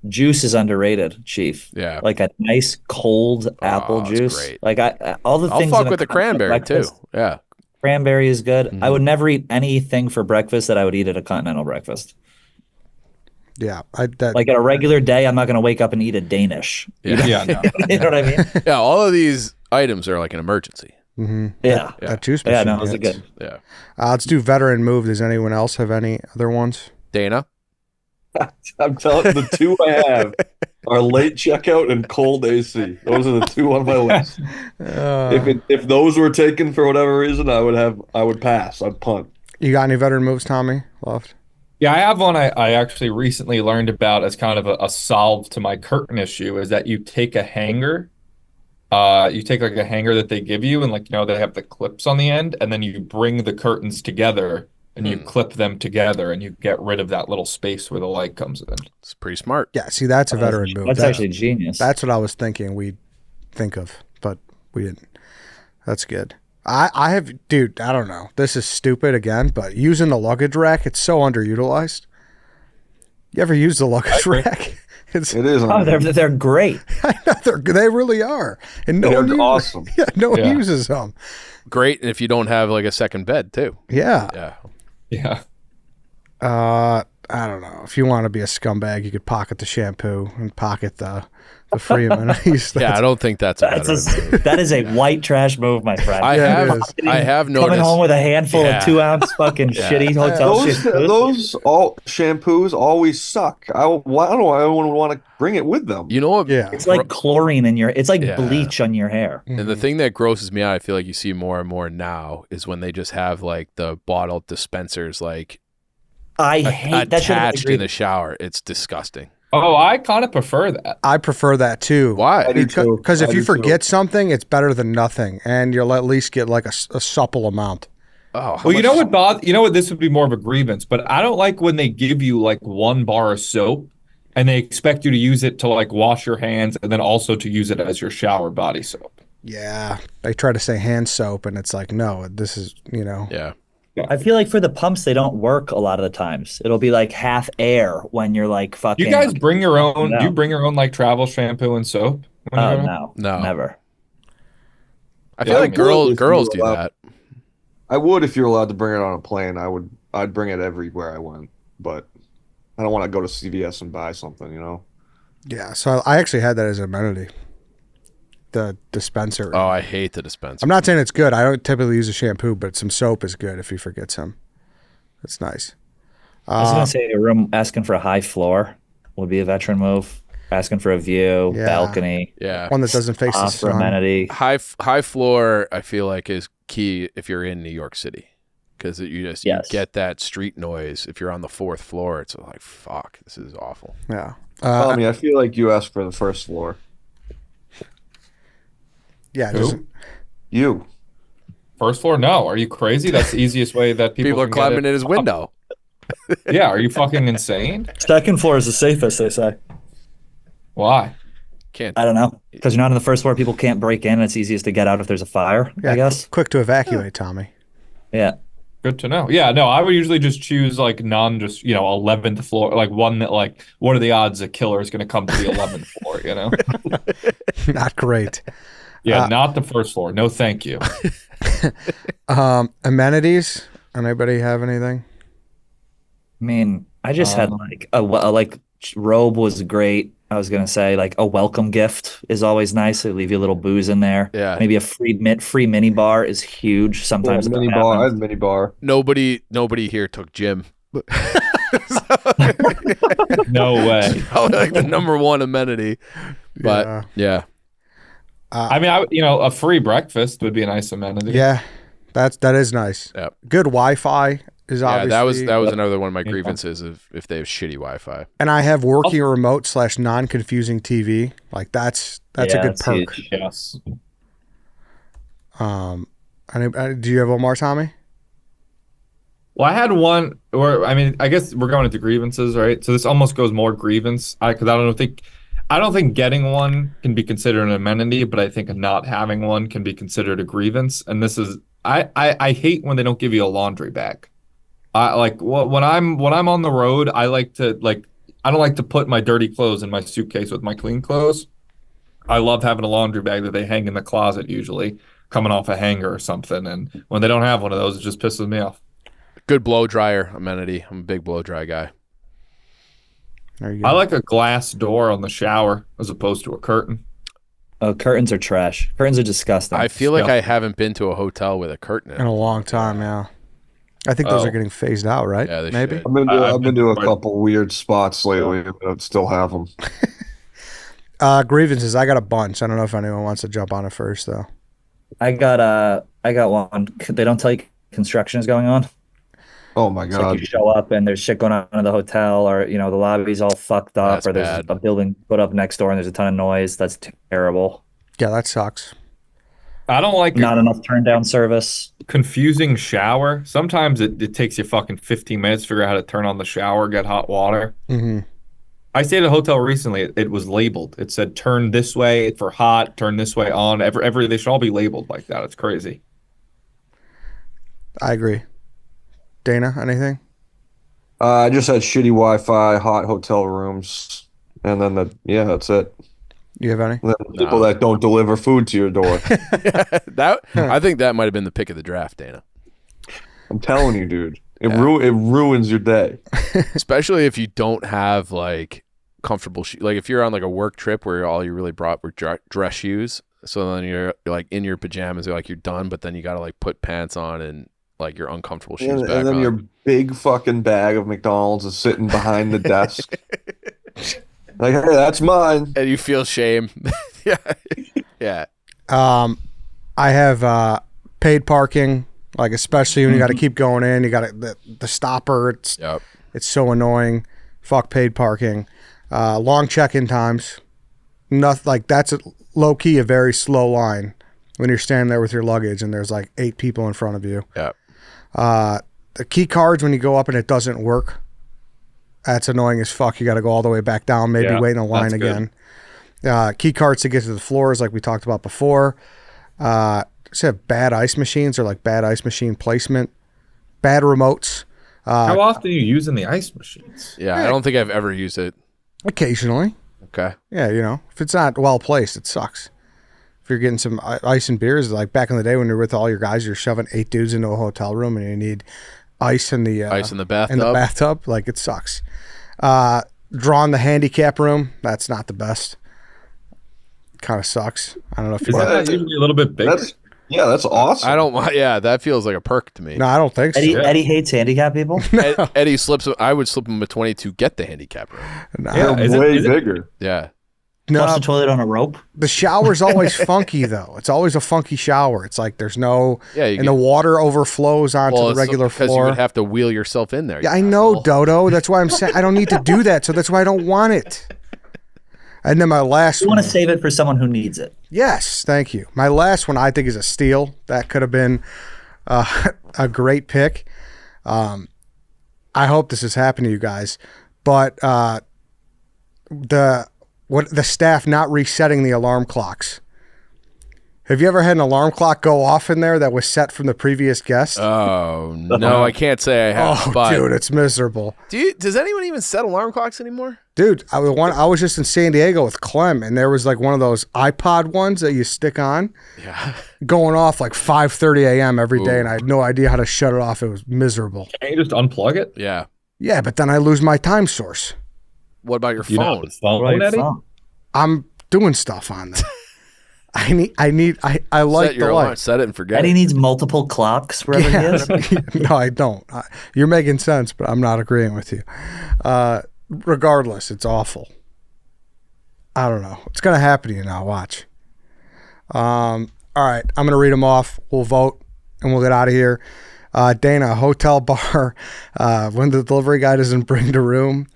Juice is underrated, Chief. Yeah. Like a nice cold apple it's juice. great. Like all the I'll things. fuck in a with the continental cranberry too. breakfast- Yeah. Cranberry is good. Mhm. I would never eat anything for breakfast that I would eat at a continental breakfast. Yeah, Like at a regular day, I'm not going to wake up and eat a Danish. Yeah. Yeah. No. You know what I mean? Yeah. All of these items are like an emergency. mm-hmm. Yeah. Yeah. That juice machine. Yeah, no, those are hits. good. Yeah. Let's do veteran move. Does anyone else have any other ones? Dana. I'm telling you, the two I have are late checkout and cold AC. Those are the two on my list. If those were taken for whatever reason, I would pass. I'd punt. You got any veteran moves, Tommy? Left. Yeah, I have one I actually recently learned about as kind of a solve to my curtain issue is that you take a hanger. You take like a hanger that they give you and they have the clips on the end and then you bring the curtains together and you clip them together and you get rid of that little space where the light comes in. It's pretty smart. Yeah, see, that's a veteran move. That's actually genius. That's what I was thinking we'd think of, but we didn't. That's good. I have, dude, I don't know. This is stupid again, but using the luggage rack, it's so underutilized. You ever use the luggage rack? It is. Oh, they're great. I know they really are. And They're one awesome. Yeah, no one Yeah. uses them. Great if you don't have like a second bed too. Yeah. Yeah. Yeah. I don't know. If you want to be a scumbag, you could pocket the shampoo and pocket the free amenities. Yeah, I don't think that's a better move. That is a white trash move, my friend. I Yeah, it have is. I have Coming noticed home with a handful Yeah. of 2-ounce fucking shitty hotel Those shit. those all shampoos always suck. I don't know why I wouldn't want to bring it with them. you know what Yeah. It's like chlorine in your. It's like Yeah. bleach on your hair. and the thing that grosses me out, I feel like you see more and more now, is when they just have like the bottle dispensers like I hate that shit. attached in the shower. It's disgusting. Oh, I kind of prefer that. I prefer that too. Why? I do too. Because if I you do too. forget something, it's better than nothing, and you'll at least get like a supple amount. Oh, how Well, you know much- you know what, this would be more of a grievance, but I don't like when they give you like one bar of soap and they expect you to use it to like wash your hands and then also to use it as your shower body soap. Yeah, they try to say hand soap, and it's like, no, this is, Yeah. I feel like for the pumps, they don't work a lot of the times. It'll be like half air when you're like fucking. You guys bring your own? No. Do you bring your own like travel shampoo and soap? when you Oh go to- no, No. never. I feel Yeah, like I would if girls you do allow- that. I would if you're allowed to bring it on a plane. I'd bring it everywhere I went, but I don't want to go to CVS and buy something. Yeah. So I actually had that as an amenity. The dispenser. Oh, I hate the dispenser. I'm not saying it's good. I don't typically use a shampoo, but some soap is good if you forget some. It's nice. I was gonna say a room asking for a high floor would be a veteran move. Asking for a view, Yeah. balcony, Yeah. One that doesn't face the for sun. amenity. High floor, I feel like, is key if you're in New York City, because you Yes. get that street noise. If you're on the fourth floor, it's like, fuck, this is awful. Yeah. I feel like you asked for the first floor. Yeah. Who? Just, You. First floor? No. Are you crazy? That's the easiest way that People are can get climbing it. in his window. Yeah. Are you fucking insane? Second floor is the safest, they say. Why? Can't. I don't know, because you're not on the first floor. People can't break in. It's easiest to get out if there's a fire. yeah, I guess. quick to evacuate, Tommy. Yeah. Good to know. Yeah, no, I would usually just choose like just 11th floor, like one that like what are the odds a killer is going to come to the 11th floor, Not great. Yeah, not the first floor. No, thank you. Amenities. Anybody have anything? I mean, I just had like a robe was great. I was gonna say like a welcome gift is always nice. They leave you a little booze in there. Yeah. Maybe a free mini bar is huge. Sometimes mini that bar. I happens. had mini bar. Nobody here took gym. No way. Like the number one amenity. But yeah. I mean, a free breakfast would be a nice amenity. Yeah. That is nice. Yep. Good Wi-Fi is Yeah, obviously. that was another one of my grievances if they have shitty Wi-Fi. And I have working remote / non-confusing TV. Like that's a good it's perk. huge. Yes. Do you have one more, Tommy? Well, I had one, or I mean, I guess we're going into grievances, right? So this almost goes more grievance, because I don't think getting one can be considered an amenity, but I think not having one can be considered a grievance. And this is, I hate when they don't give you a laundry bag. When I'm on the road, I don't like to put my dirty clothes in my suitcase with my clean clothes. I love having a laundry bag that they hang in the closet, usually coming off a hanger or something. And when they don't have one of those, it just pisses me off. Good blow dryer amenity. I'm a big blow dry guy. There you go. I like a glass door on the shower as opposed to a curtain. Oh, curtains are trash. Curtains are disgusting. I feel like Yeah. I haven't been to a hotel with a curtain in in it. a long time. Yeah. I think those Oh. are getting phased out, right? Yeah, they Maybe. should. I've been to a quite- couple weird spots lately, but I still have them. Grievances. I got a bunch. I don't know if anyone wants to jump on it first, though. I got one. They don't tell you construction is going on. Oh my It's god! like you show up and there's shit going on in the hotel, or the lobby's all fucked up, That's or there's bad. a building put up next door and there's a ton of noise. That's terrible. Yeah, that sucks. I don't like Not enough turn down service. confusing shower. Sometimes it takes you fucking 15 minutes to figure out how to turn on the shower, get hot water. Hmm. I stayed at a hotel recently. It was labeled. It said turn this way for hot, turn this way on. Every they should all be labeled like that. It's crazy. I agree. Dana, anything? I just had shitty Wi-Fi, hot hotel rooms, and then that's it. You have any? And then people that don't deliver food to your door. I think that might have been the pick of the draft, Dana. I'm telling you, dude. It ruins your day. Especially if you don't have like comfortable shoes. Like if you're on like a work trip where all you really brought were dress shoes. So then you're like in your pajamas, you're done, but then you got to like put pants on and like your uncomfortable shoes back And then on. your big fucking bag of McDonald's is sitting behind the desk. Like, hey, that's mine. And you feel shame. Yeah. Yeah. I have paid parking, like especially when you got to keep going in. You got the stopper. It's so annoying. Fuck paid parking. Long check-in times. Nothing like that's low key a very slow line when you're standing there with your luggage and there's like 8 people in front of you. Yeah. The key cards when you go up and it doesn't work. That's annoying as fuck. You got to go all the way back down, maybe wait in a line again. Key cards to get to the floors, like we talked about before. Just have bad ice machines or like bad ice machine placement, bad remotes. How often are you using the ice machines? Yeah. I don't think I've ever used it. Occasionally. Okay. Yeah, if it's not well placed, it sucks. If you're getting some ice and beers, like back in the day when you're with all your guys, you're shoving 8 dudes into a hotel room and you need ice in the bathtub. In the bathtub, like it sucks. Drawing the handicap room, that's not the best. Kind of sucks. I don't know if you Isn't that usually a little bit bigger? That's awesome. I don't. Yeah, that feels like a perk to me. No, I don't think so. Eddie hates handicap people. Eddie slips. I would slip him a 20 to get the handicap room. No. They're way bigger. Yeah. Flush the toilet on a rope. The shower's always funky though. It's always a funky shower. It's like there's no, the water overflows onto the regular floor. Because you would have to wheel yourself in there. Yeah, I know, Dodo. That's why I'm saying I don't need to do that. So that's why I don't want it. And then my last You one. want to save it for someone who needs it. Yes, thank you. My last one I think is a steal. That could have been a great pick. I hope this has happened to you guys, but the staff not resetting the alarm clocks. Have you ever had an alarm clock go off in there that was set from the previous guest? Oh no, I can't say I have. Oh, but dude, it's miserable. Does anyone even set alarm clocks anymore? Dude, I was just in San Diego with Clem, and there was like one of those iPod ones that you stick on, going off like 5:30 a.m. every day, and I had no idea how to shut it off. It was miserable. Can't you just unplug it? Yeah. Yeah, but then I lose my time source. What about your You know, phone? the phone, Eddie? I'm doing stuff on them. I like Set your the alarm, light. set it and forget Eddie it. needs multiple clocks wherever he is. No, I don't. You're making sense, but I'm not agreeing with you. Regardless, it's awful. I don't know. It's going to happen to you now. Watch. All right. I'm going to read them off. We'll vote, and we'll get out of here. Dana, hotel bar, when the delivery guy doesn't bring the room.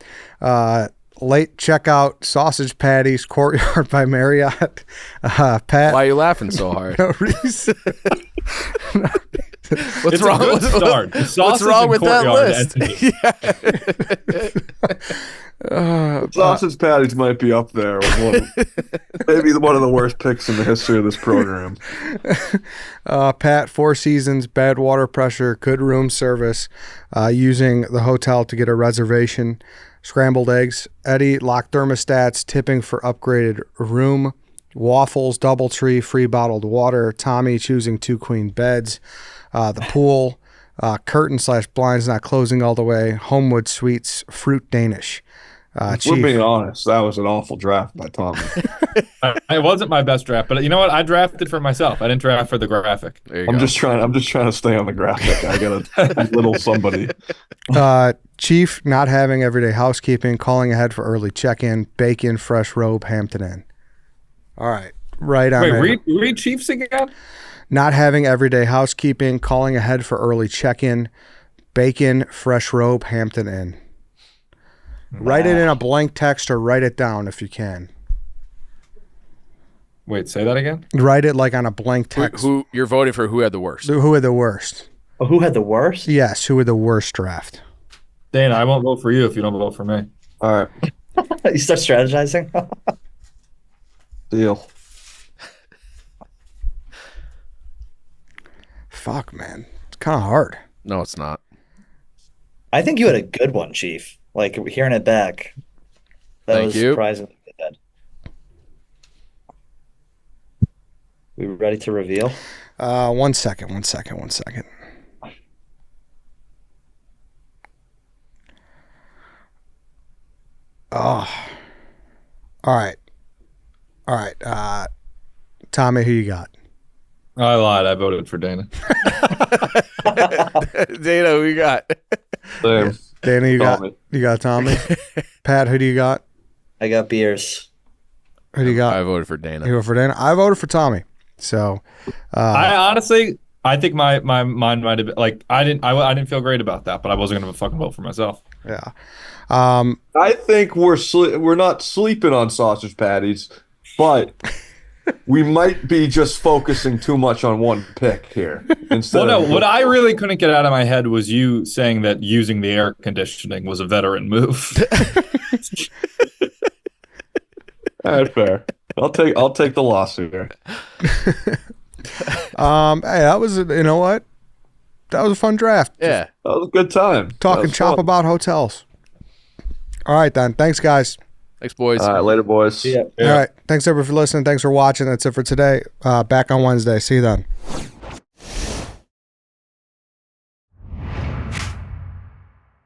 Late checkout, sausage patties, Courtyard by Marriott. Pat. Why are you laughing so hard? No reason. What's It's wrong? a good start. The What's sausage wrong and with that Courtyard list? Sausage patties might be up there with maybe one of the worst picks in the history of this program. Pat, Four Seasons, bad water pressure, good room service, using the hotel to get a reservation, scrambled eggs. Eddie, locked thermostats, tipping for upgraded room, waffles, DoubleTree, free bottled water. Tommy, choosing 2 queen beds, the pool, curtain/blinds not closing all the way, Homewood Suites, fruit Danish. We're Chief. being honest. That was an awful draft by Tommy. It wasn't my best draft, but you know what? I drafted for myself. I didn't draft for the graphic. There you I'm go. just trying to stay on the graphic. I gotta little somebody. Chief, not having everyday housekeeping, calling ahead for early check-in, bacon, fresh robe, Hampton Inn. All right. Right on. Wait, read Chiefs again? Not having everyday housekeeping, calling ahead for early check-in, bacon, fresh robe, Hampton Inn. Write it in a blank text or write it down if you can. Wait, say that again? Write it like on a blank text. Who you're voting for? Who had the worst? Who had the worst? Oh, who had the worst? Yes, who had the worst draft? Dana, I won't vote for you if you don't vote for me. All right, You start strategizing? deal. Fuck, man. It's kind of hard. No, it's not. I think you had a good one, Chief. Like hearing it back, that Thank was you. surprisingly good. We ready to reveal? 1 second. Oh. All right. Tommy, who you got? I lied. I voted for Dana. Dana, who you got? Same. Dana, you Tommy. got Tommy. Pat, who do you got? I got beers. Who do you got? I voted for Dana. You voted for Dana. I voted for Tommy. So, I honestly, I think my mind might have been like I didn't feel great about that, but I wasn't gonna fucking vote for myself. yeah. I think we're not sleeping on sausage patties, but we might be just focusing too much on one pick here. Instead Well, no, of what I really couldn't get out of my head was you saying that using the air conditioning was a veteran move. All right, fair. I'll take the loss here. Hey, that was you know what? That was a fun draft. Yeah. That was a good time. Talking chop about hotels. All right, then. Thanks, guys. Thanks, boys. All right, later, boys. Yeah. All right. Thanks, everybody, for listening. Thanks for watching. That's it for today. Back on Wednesday. See you then.